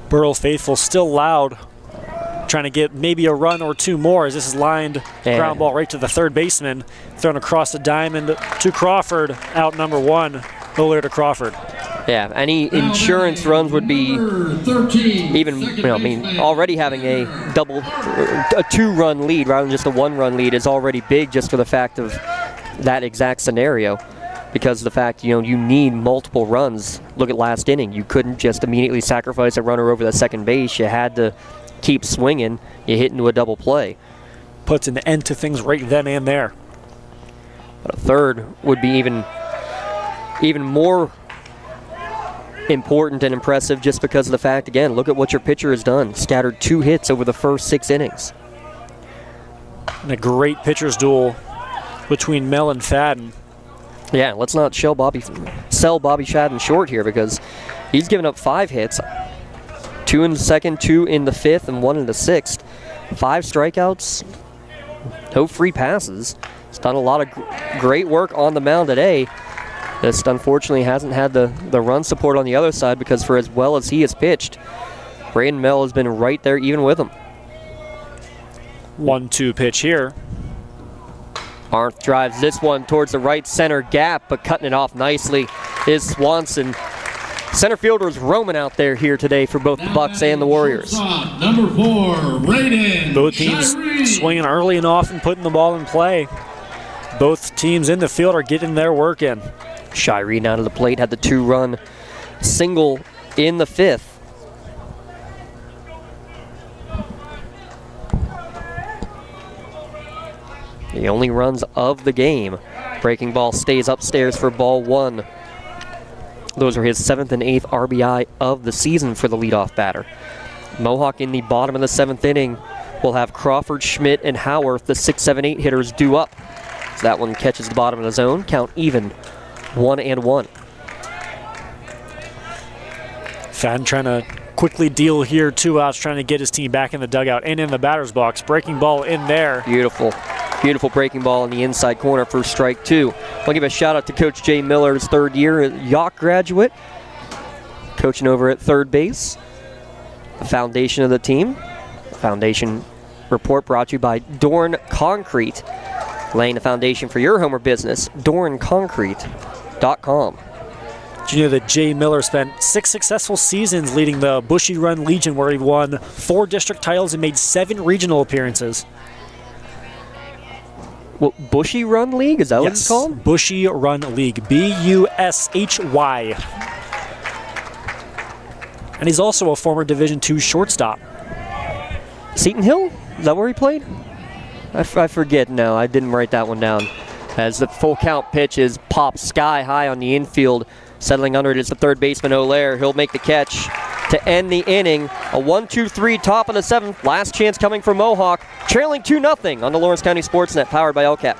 Burrell faithful still loud, trying to get maybe a run or 2 more as this is lined. Ground ball right to the 3rd baseman, thrown across the diamond to Crawford, out number 1. Olaire to Crawford. Yeah, any insurance runs would be even, already having a 2-run lead rather than just a 1-run lead is already big just for the fact of that exact scenario. Because of the fact, you need multiple runs. Look at last inning. You couldn't just immediately sacrifice a runner over the second base. You had to keep swinging. You hit into a double play. Puts an end to things right then and there. But a third would be even more important and impressive just because of the fact, again, look at what your pitcher has done. Scattered 2 hits over the first 6 innings. And a great pitcher's duel between Mel and Fadden. Yeah, let's not sell Bobby Fadden short here because he's given up 5 hits. 2 in the second, 2 in the 5th, and 1 in the 6th. 5 strikeouts, no free passes. He's done a lot of great work on the mound today. Just unfortunately hasn't had the run support on the other side because for as well as he has pitched, Braden Mel has been right there even with him. 1-2 pitch here. Arndt drives this one towards the right center gap, but cutting it off nicely is Swanson. Center fielders roaming out there here today for both the Bucs and the Warriors. Number 4, Braden. Both teams swinging early and often, putting the ball in play. Both teams in the field are getting their work in. Shireen out of the plate had the 2-run single in the 5th. The only runs of the game. Breaking ball stays upstairs for ball 1. Those are his 7th and 8th RBI of the season for the leadoff batter. Mohawk in the bottom of the 7th inning will have Crawford, Schmidt, and Howarth, the 6, 7, 8 hitters, due up. So that one catches the bottom of the zone. Count even, 1-1. Fadden trying to quickly deal here, 2 outs, trying to get his team back in the dugout and in the batter's box. Breaking ball in there. Beautiful. Beautiful breaking ball in the inside corner for strike 2. I'll give a shout out to Coach Jay Miller's 3rd year Yacht graduate, coaching over at third base. The foundation of the team. Foundation report brought to you by Dorn Concrete, laying the foundation for your home or business. DornConcrete.com. Did you know that Jay Miller spent 6 successful seasons leading the Bushy Run Legion, where he won 4 district titles and made 7 regional appearances? What, Bushy Run League? Is that what it's called? Bushy Run League. B-U-S-H-Y. And he's also a former Division II shortstop. Seton Hill? Is that where he played? I forget. No, I didn't write that one down. As the full count pitch is popped sky high on the infield. Settling under it is the third baseman, Olaire. He'll make the catch to end the inning. A 1-2-3 top of the 7th. Last chance coming from Mohawk. Trailing 2-0 on the Lawrence County SportsNet, powered by LCAP.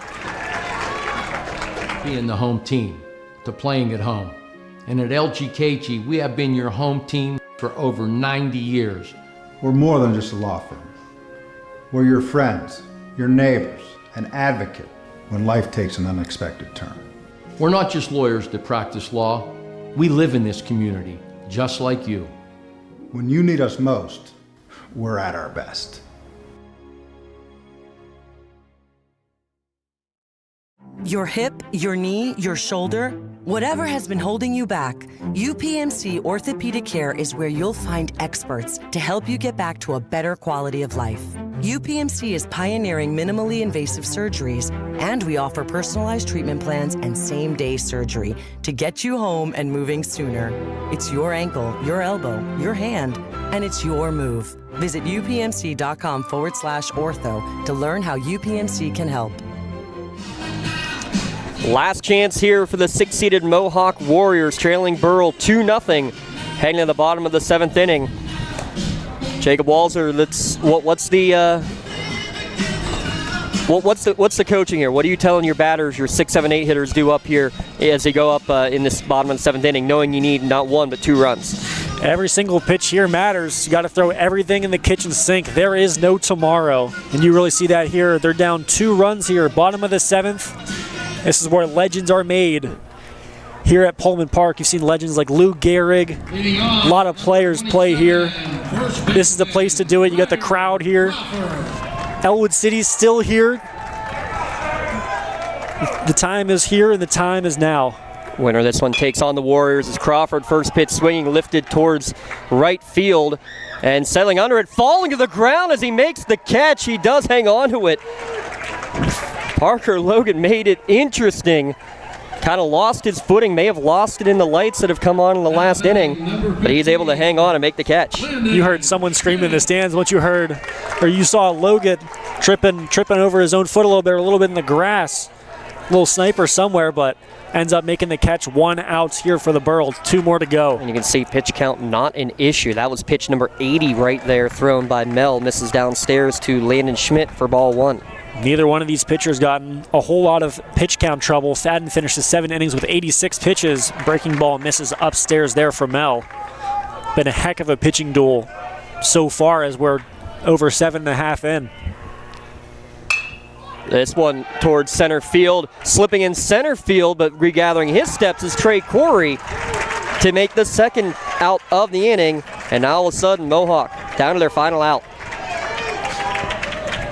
Being the home team, to playing at home. And at LGKG, we have been your home team for over 90 years. We're more than just a law firm. We're your friends, your neighbors, an advocate when life takes an unexpected turn. We're not just lawyers that practice law. We live in this community, just like you. When you need us most, we're at our best. Your hip, your knee, your shoulder, whatever has been holding you back, UPMC Orthopedic Care is where you'll find experts to help you get back to a better quality of life. UPMC is pioneering minimally invasive surgeries, and we offer personalized treatment plans and same-day surgery to get you home and moving sooner. It's your ankle, your elbow, your hand, and it's your move. Visit upmc.com/ortho to learn how UPMC can help. Last chance here for the 6-seeded Mohawk Warriors, trailing Burrell 2-0, heading to the bottom of the 7th inning. Jacob Walzer, what's the coaching here? What are you telling your batters, your 6, 7, 8 hitters due up here as they go up in this bottom of the 7th inning, knowing you need not 1 but 2 runs? Every single pitch here matters. You got to throw everything in the kitchen sink. There is no tomorrow, and you really see that here. They're down 2 runs here, bottom of the 7th. This is where legends are made. Here at Pullman Park, you've seen legends like Lou Gehrig. A lot of players play here. This is the place to do it. You got the crowd here. Elwood City's still here. The time is here and the time is now. Winner this one takes on the Warriors as Crawford, first pitch swinging, lifted towards right field and settling under it, falling to the ground as he makes the catch. He does hang on to it. Parker Logan made it interesting. Kind of lost his footing, may have lost it in the lights that have come on in the last inning, but he's able to hang on and make the catch. You heard someone scream in the stands. Once you heard, or you saw Logan tripping over his own foot a little bit in the grass. Little sniper somewhere, but ends up making the catch. 1 out here for the Burrell. 2 more to go. And you can see pitch count not an issue. That was pitch number 80 right there, thrown by Mel. Misses downstairs to Landon Schmidt for ball 1. Neither one of these pitchers gotten a whole lot of pitch count trouble. Fadden finishes 7 innings with 86 pitches. Breaking ball misses upstairs there for Mel. Been a heck of a pitching duel so far as we're over 7.5 in. This one towards center field. Slipping in center field, but regathering his steps is Trey Corey to make the second out of the inning. And now all of a sudden, Mohawk down to their final out.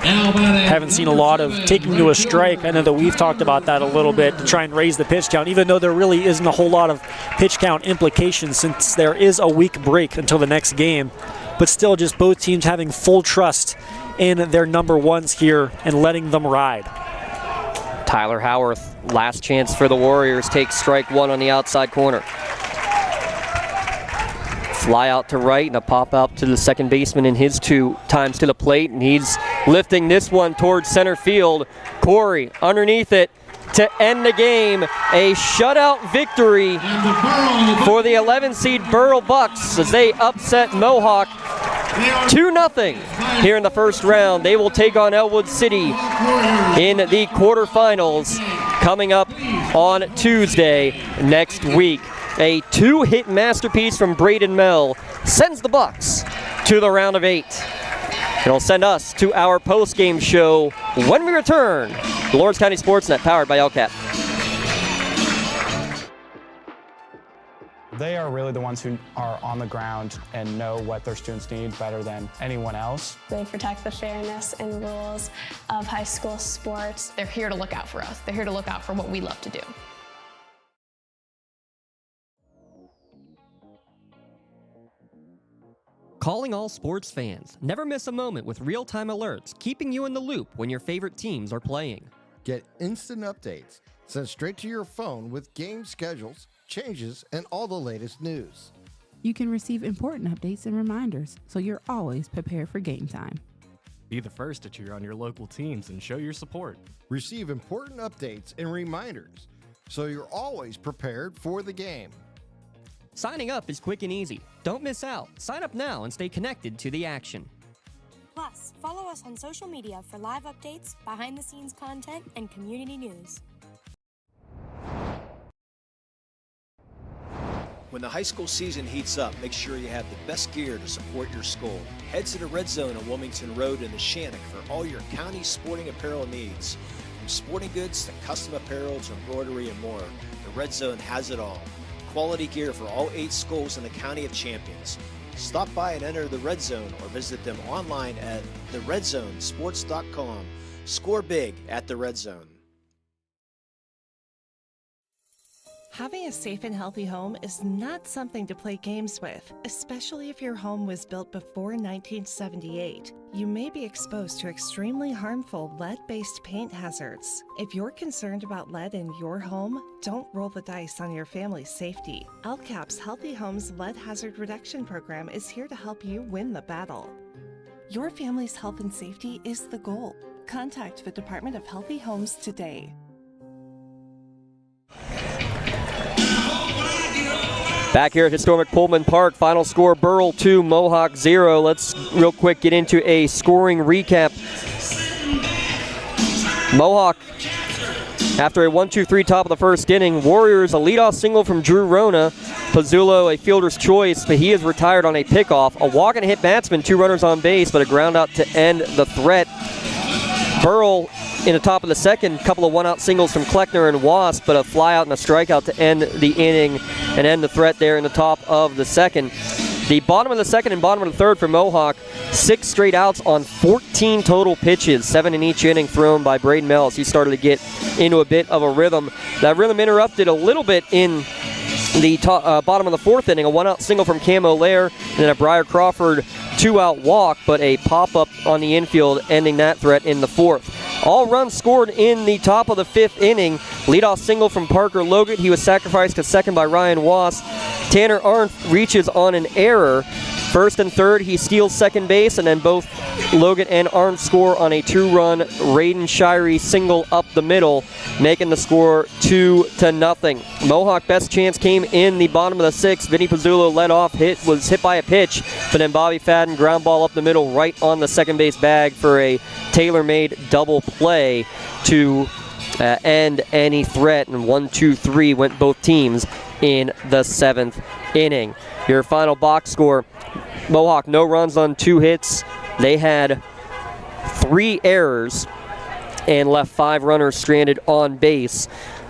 Haven't seen a lot of taking to a strike. I know that we've talked about that a little bit to try and raise the pitch count, even though there really isn't a whole lot of pitch count implications since there is a week break until the next game. But still, just both teams having full trust in their number ones here and letting them ride. Tyler Howarth, last chance for the Warriors, takes strike 1 on the outside corner. Fly out to right and a pop out to the second baseman in his 2 times to the plate, and he's lifting this one towards center field. Corey underneath it to end the game. A shutout victory for the 11 seed Burrell Bucs as they upset Mohawk 2-0 here in the first round. They will take on Elwood City in the quarterfinals coming up on Tuesday next week. A 2-hit masterpiece from Braden Mel sends the Bucs to the round of 8. It'll send us to our post-game show when we return. The Lawrence County SportsNet, powered by LCAP. They are really the ones who are on the ground and know what their students need better than anyone else. They protect the fairness and rules of high school sports. They're here to look out for us. They're here to look out for what we love to do. Calling all sports fans. Never miss a moment with real-time alerts, keeping you in the loop when your favorite teams are playing. Get instant updates sent straight to your phone with game schedules, changes, and all the latest news. You can receive important updates and reminders, so you're always prepared for game time. Be the first to cheer on your local teams and show your support. Receive important updates and reminders, so you're always prepared for the game. Signing up is quick and easy. Don't miss out. Sign up now and stay connected to the action. Plus, follow us on social media for live updates, behind-the-scenes content, and community news. When the high school season heats up, make sure you have the best gear to support your school. Head to the Red Zone on Wilmington Road in the Shannock for all your county sporting apparel needs. From sporting goods to custom apparel to embroidery and more, the Red Zone has it all. Quality gear for all 8 schools in the County of Champions. Stop by and enter the Red Zone or visit them online at theredzonesports.com. Score big at the Red Zone. Having a safe and healthy home is not something to play games with, especially if your home was built before 1978. You may be exposed to extremely harmful lead-based paint hazards. If you're concerned about lead in your home, don't roll the dice on your family's safety. LCAP's Healthy Homes Lead Hazard Reduction Program is here to help you win the battle. Your family's health and safety is the goal. Contact the Department of Healthy Homes today. Back here at historic Pullman Park, final score Burrell 2, Mohawk 0. Let's real quick get into a scoring recap. Mohawk, after a 1-2-3 top of the first inning, Warriors a leadoff single from Drew Rona. Pizzulo a fielder's choice, but he is retired on a pickoff. A walk and a hit batsman, 2 runners on base, but a ground out to end the threat. Burrell in the top of the second, a couple of one-out singles from Kleckner and Wasp, but a fly-out and a strikeout to end the inning and end the threat there in the top of the second. The bottom of the second and bottom of the third for Mohawk, 6 straight outs on 14 total pitches, 7 in each inning thrown by Braden Mellis. He started to get into a bit of a rhythm. That rhythm interrupted a little bit in the bottom of the 4th inning. A 1-out single from Cam O'Lear, and then a Briar Crawford 2-out walk, but a pop-up on the infield ending that threat in the 4th. All runs scored in the top of the 5th inning. Leadoff single from Parker Logan. He was sacrificed to second by Ryan Wass. Tanner Arndt reaches on an error. First and third, he steals second base, and then both Logan and Arndt score on a 2-run Raiden Shirey single up the middle, making the score 2-0. Mohawk best chance came in the bottom of the 6th. Vinny Pizzulo led off, was hit by a pitch, but then Bobby Fadden ground ball up the middle right on the second base bag for a tailor-made double play to end any threat, and 1-2-3 went both teams in the 7th inning. Your final box score: Mohawk no runs on 2 hits. They had 3 errors and left 5 runners stranded on base.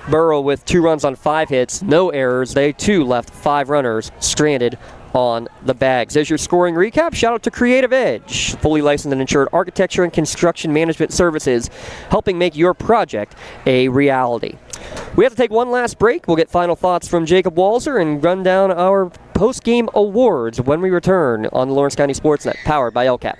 Burrell with 2 runs on 5 hits, no errors. They too left 5 runners stranded on the bags. As your scoring recap, shout out to Creative Edge, fully licensed and insured architecture and construction management services, helping make your project a reality. We have to take one last break. We'll get final thoughts from Jacob Walzer and run down our post-game awards when we return on the Lawrence County SportsNet, powered by LCAP.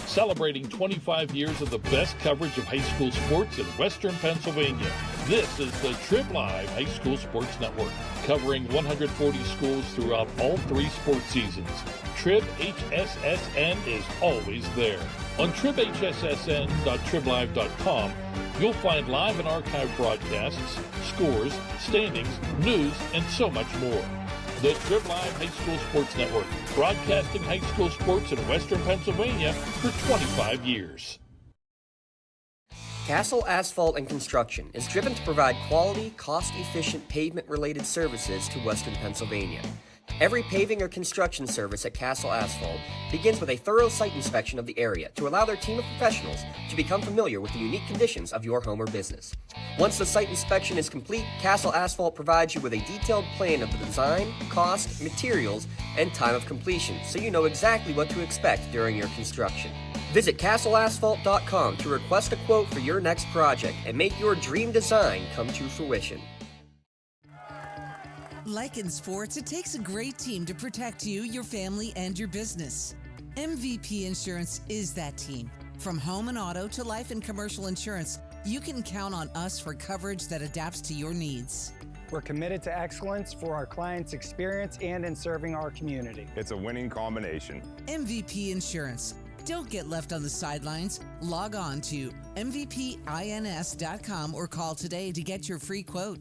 Celebrating 25 years of the best coverage of high school sports in Western Pennsylvania. This is the Trib Live High School Sports Network, covering 140 schools throughout all 3 sports seasons. Trib HSSN is always there. On tribhssn.triblive.com, you'll find live and archive broadcasts, scores, standings, news, and so much more. The Trib Live High School Sports Network, broadcasting high school sports in Western Pennsylvania for 25 years. Castle Asphalt and Construction is driven to provide quality, cost-efficient pavement-related services to Western Pennsylvania. Every paving or construction service at Castle Asphalt begins with a thorough site inspection of the area to allow their team of professionals to become familiar with the unique conditions of your home or business. Once the site inspection is complete, Castle Asphalt provides you with a detailed plan of the design, cost, materials, and time of completion, so you know exactly what to expect during your construction. Visit castleasphalt.com to request a quote for your next project and make your dream design come to fruition. Like in sports, it takes a great team to protect you, your family, and your business. MVP Insurance is that team. From home and auto to life and commercial insurance, you can count on us for coverage that adapts to your needs. We're committed to excellence for our clients' experience and in serving our community. It's a winning combination. MVP Insurance. Don't get left on the sidelines. Log on to mvpins.com or call today to get your free quote.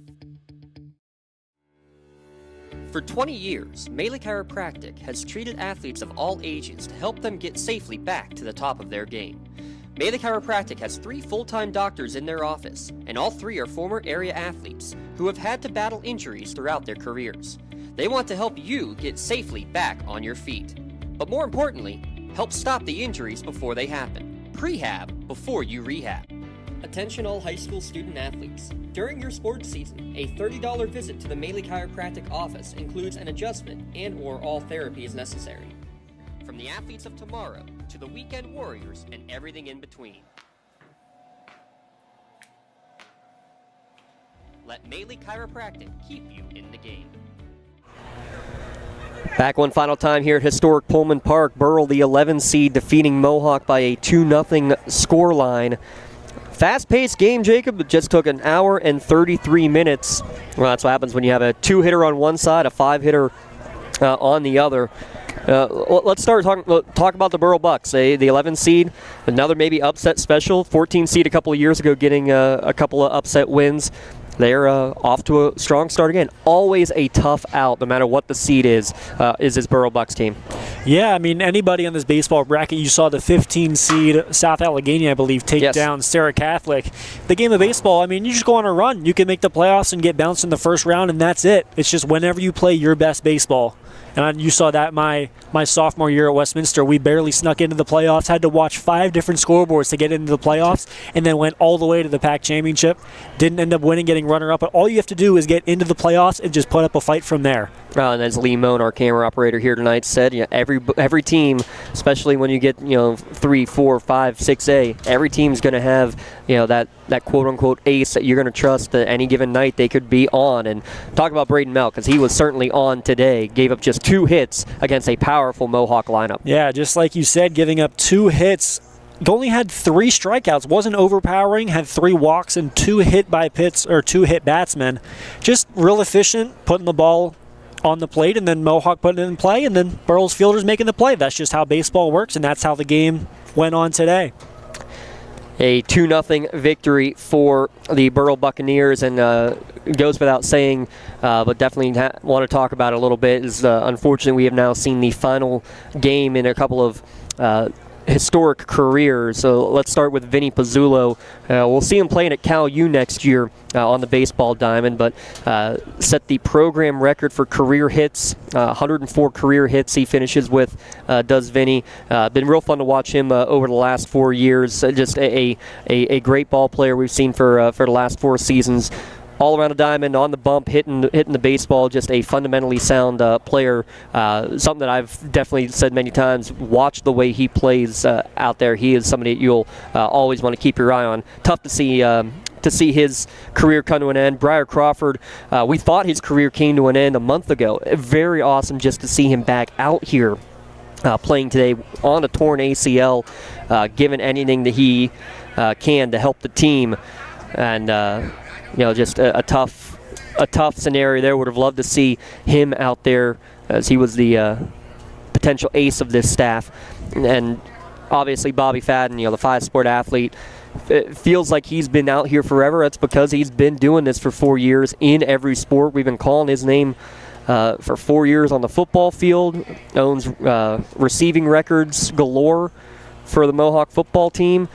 For 20 years, Melee Chiropractic has treated athletes of all ages to help them get safely back to the top of their game. Melee Chiropractic has 3 full-time doctors in their office, and all 3 are former area athletes who have had to battle injuries throughout their careers. They want to help you get safely back on your feet. But more importantly, help stop the injuries before they happen. Prehab before you rehab. Attention all high school student athletes. During your sports season, a $30 visit to the Melee Chiropractic office includes an adjustment and/or all therapy is necessary. From the athletes of tomorrow to the weekend warriors and everything in between. Let Melee Chiropractic keep you in the game. Back one final time here at historic Pullman Park. Burrell, the 11 seed, defeating Mohawk by a 2-0 scoreline. Fast-paced game, Jacob. It just took an hour and 33 minutes. Well, that's what happens when you have a 2-hitter on one side, a 5-hitter on the other. Let's talk about the Burrell Bucs, the 11 seed, another maybe upset special. 14 seed a couple of years ago, getting a couple of upset wins. They're off to a strong start again. Always a tough out, no matter what the seed is this Burrell Bucs team. Yeah, I mean, anybody on this baseball bracket, you saw the 15 seed South Allegheny, I believe, take down Sarah Catholic. The game of baseball, I mean, you just go on a run. You can make the playoffs and get bounced in the first round, and that's it. It's just whenever you play your best baseball. And you saw that my sophomore year at Westminster. We barely snuck into the playoffs, had to watch 5 different scoreboards to get into the playoffs, and then went all the way to the PAC championship. Didn't end up winning, getting runner-up, but all you have to do is get into the playoffs and just put up a fight from there. And as Lee Moan, our camera operator here tonight, said, every team, especially when you get 3, 4, 5, 6A, every team's going to have that quote-unquote ace that you're going to trust that any given night they could be on. And talk about Braden Melk, because he was certainly on today. Gave up just 2 hits against a powerful Mohawk lineup. Yeah, just like you said, giving up 2 hits. He only had 3 strikeouts. Wasn't overpowering. Had 3 walks and 2 hit batsmen. Just real efficient, putting the ball on the plate, and then Mohawk putting it in play, and then Burrell's fielders making the play. That's just how baseball works, and that's how the game went on today. A 2-0 victory for the Burrell Buccaneers, and it goes without saying, but definitely want to talk about it a little bit, is unfortunately we have now seen the final game in a couple of historic careers. So let's start with Vinny Pizzulo. We'll see him playing at Cal U next year on the baseball diamond, but set the program record for career hits. 104 career hits he finishes with, does Vinny. Been real fun to watch him over the last 4 years. Just a great ball player we've seen for the last 4 seasons. All around the diamond, on the bump, hitting the baseball, just a fundamentally sound player. Something that I've definitely said many times, watch the way he plays out there. He is somebody that you'll always want to keep your eye on. Tough to see his career come to an end. Briar Crawford, we thought his career came to an end a month ago. Very awesome just to see him back out here playing today on a torn ACL, giving anything that he can to help the team. And just a tough scenario there. Would have loved to see him out there, as he was the potential ace of this staff. And obviously Bobby Fadden, the 5-sport athlete, it feels like he's been out here forever. That's because he's been doing this for 4 years in every sport. We've been calling his name for 4 years on the football field. Owns receiving records galore for the Mohawk football team.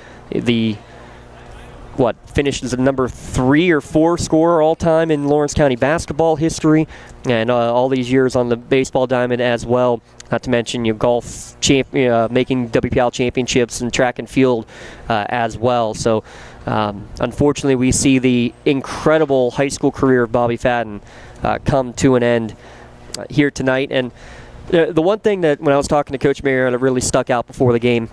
Finished as a number 3 or 4 scorer all-time in Lawrence County basketball history, and all these years on the baseball diamond as well. Not to mention golf making WPIAL championships and track and field as well. So unfortunately we see the incredible high school career of Bobby Fadden come to an end here tonight. And the one thing that when I was talking to Coach Marion that really stuck out before the game,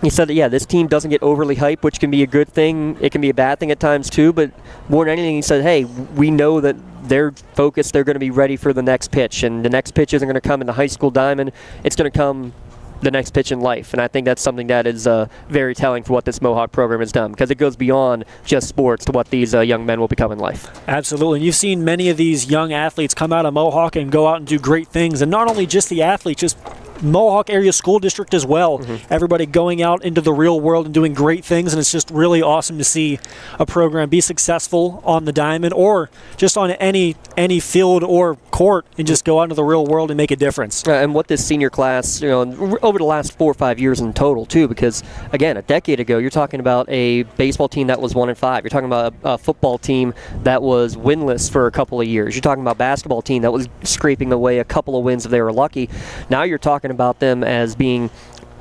he said that, this team doesn't get overly hyped, which can be a good thing. It can be a bad thing at times, too. But more than anything, he said, hey, we know that they're focused. They're going to be ready for the next pitch. And the next pitch isn't going to come in the high school diamond. It's going to come the next pitch in life. And I think that's something that is very telling for what this Mohawk program has done, because it goes beyond just sports to what these young men will become in life. Absolutely. And you've seen many of these young athletes come out of Mohawk and go out and do great things. And not only just the athletes, just Mohawk area school district as well. Mm-hmm. Everybody going out into the real world and doing great things, and it's just really awesome to see a program be successful on the diamond or just on any field or court and just go out into the real world and make a difference. And what this senior class, over the last 4 or 5 years in total too, because again, a decade ago you're talking about a baseball team that was 1-5. You're talking about a football team that was winless for a couple of years. You're talking about a basketball team that was scraping away a couple of wins if they were lucky. Now you're talking about them as being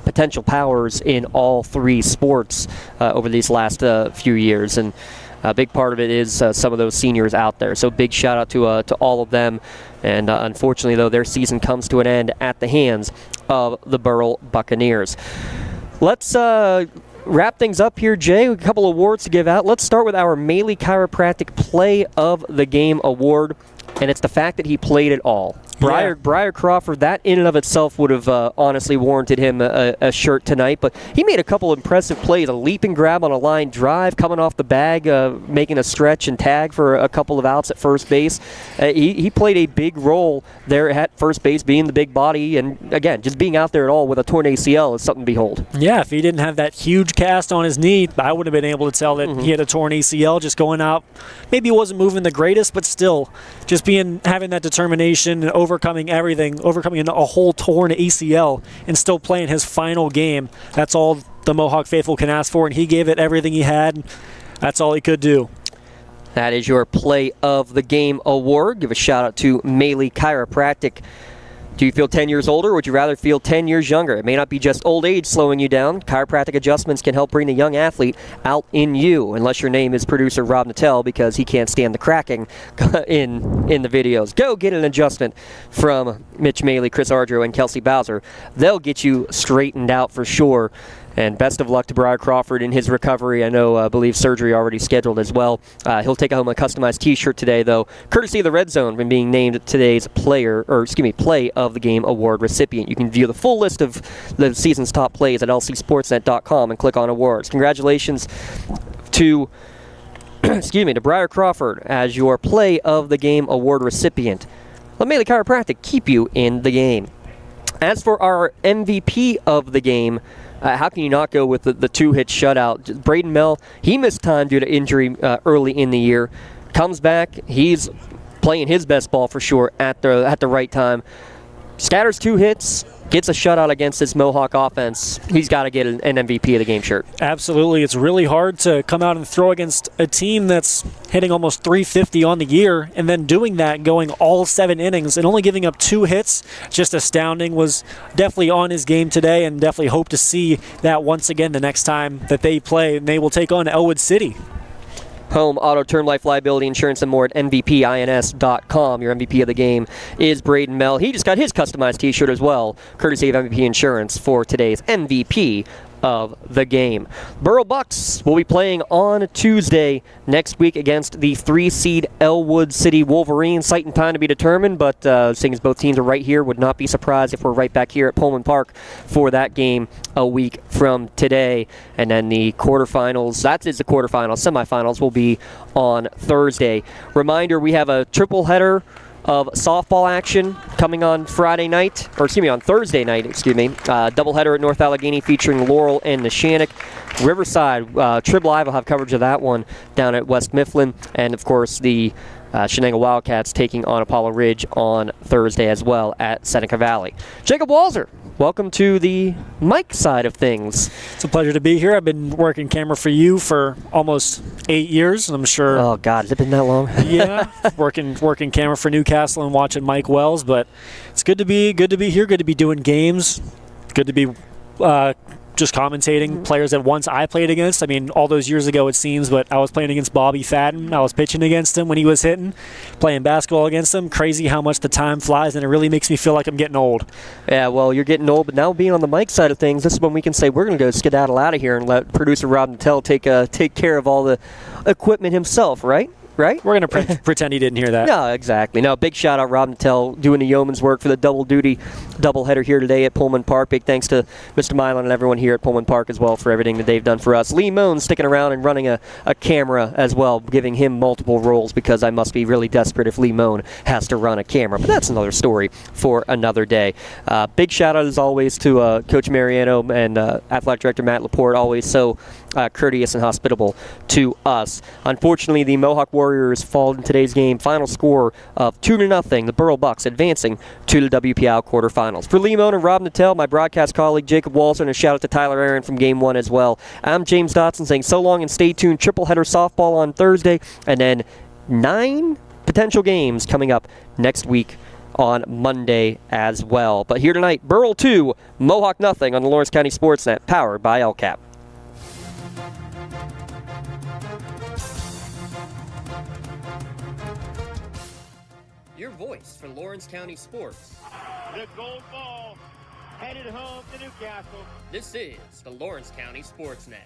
potential powers in all 3 sports over these last few years, and a big part of it is some of those seniors out there. So big shout out to all of them, and unfortunately though their season comes to an end at the hands of the Burrell Buccaneers. Let's wrap things up here, Jay. A couple awards to give out. Let's start with our Maley Chiropractic Play of the Game Award, and it's the fact that he played it all. Briar Crawford, that in and of itself would have honestly warranted him a shirt tonight, but he made a couple impressive plays, a leap and grab on a line drive, coming off the bag, making a stretch and tag for a couple of outs at first base. He played a big role there at first base, being the big body, and again, just being out there at all with a torn ACL is something to behold. Yeah, if he didn't have that huge cast on his knee, I would have been able to tell that he had a torn ACL just going out. Maybe he wasn't moving the greatest, but still, just having that determination and overcoming everything, overcoming a whole torn ACL and still playing his final game. That's all the Mohawk faithful can ask for, and he gave it everything he had. That's all he could do. That is your Play of the Game Award. Give a shout out to Maley Chiropractic. Do you feel 10 years older, or would you rather feel 10 years younger? It may not be just old age slowing you down. Chiropractic adjustments can help bring the young athlete out in you, unless your name is producer Rob Natel, because he can't stand the cracking in the videos. Go get an adjustment from Mitch Maley, Chris Ardro, and Kelsey Bowser. They'll get you straightened out for sure. And best of luck to Briar Crawford in his recovery. I believe surgery already scheduled as well. He'll take home a customized T-shirt today, though, courtesy of the Red Zone, from being named today's Play of the Game award recipient. You can view the full list of the season's top plays at lcsportsnet.com and click on awards. Congratulations to to Briar Crawford as your Play of the Game award recipient. Let Maley Chiropractic keep you in the game. As for our MVP of the game, how can you not go with the two-hit shutout? Braden Mell, he missed time due to injury early in the year. Comes back, he's playing his best ball for sure at the right time. Scatters 2 hits, gets a shutout against this Mohawk offense. He's got to get an MVP of the game shirt. Absolutely. It's really hard to come out and throw against a team that's hitting almost 350 on the year, and then doing that, going all 7 innings and only giving up 2 hits. Just astounding. Was definitely on his game today, and definitely hope to see that once again the next time that they play, and they will take on Elwood City. Home, auto, term, life, liability, insurance, and more at MVPINS.com. Your MVP of the game is Braden Mell. He just got his customized T-shirt as well, courtesy of MVP Insurance, for today's MVP of the game. Burrell Bucs will be playing on Tuesday next week against the 3-seed Elwood City Wolverines. Site and time to be determined, but seeing as both teams are right here, would not be surprised if we're right back here at Pullman Park for that game a week from today. And then the quarterfinals, that is the quarterfinals, semifinals will be on Thursday. Reminder, we have a triple header of softball action coming on on Thursday night, doubleheader at North Allegheny featuring Laurel and Neshannock. Riverside, Trib Live will have coverage of that one down at West Mifflin, and of course the Shenango Wildcats taking on Apollo Ridge on Thursday as well at Seneca Valley. Jacob Walzer, welcome to the mic side of things. It's a pleasure to be here. I've been working camera for you for almost 8 years, and I'm sure. Oh God, has it been that long? Yeah, working camera for Newcastle and watching Mike Wells, but it's good to be here. Good to be doing games. Good to be just commentating players that once I played against. I mean, all those years ago it seems, but I was playing against Bobby Fadden. I was pitching against him when he was hitting, playing basketball against him. Crazy how much the time flies, and it really makes me feel like I'm getting old. Yeah, well, you're getting old, but now being on the mic side of things, this is when we can say we're going to go skedaddle out of here and let producer Rob Natel take care of all the equipment himself, right? Right? We're going to pretend he didn't hear that. No, exactly. No, big shout out Rob Natel doing the yeoman's work for the doubleheader here today at Pullman Park. Big thanks to Mr. Milan and everyone here at Pullman Park as well for everything that they've done for us. Lee Moan sticking around and running a camera as well, giving him multiple roles because I must be really desperate if Lee Moan has to run a camera. But that's another story for another day. Big shout out as always to Coach Mariano and Athletic Director Matt Laporte, always so courteous and hospitable to us. Unfortunately, the Mohawk Warriors fall in today's game. Final score of 2-0. The Burrell Bucs advancing to the WPIAL quarterfinals. For Lee Moan and Rob Natel, my broadcast colleague Jacob Walzer, and a shout out to Tyler Aaron from Game 1 as well. I'm James Dotson saying so long and stay tuned. Triple header softball on Thursday, and then 9 potential games coming up next week on Monday as well. But here tonight, Burrell 2, Mohawk nothing on the Lawrence County SportsNet, powered by LCAP. Your voice for Lawrence County sports. The gold ball headed home to Newcastle. This is the Lawrence County SportsNet.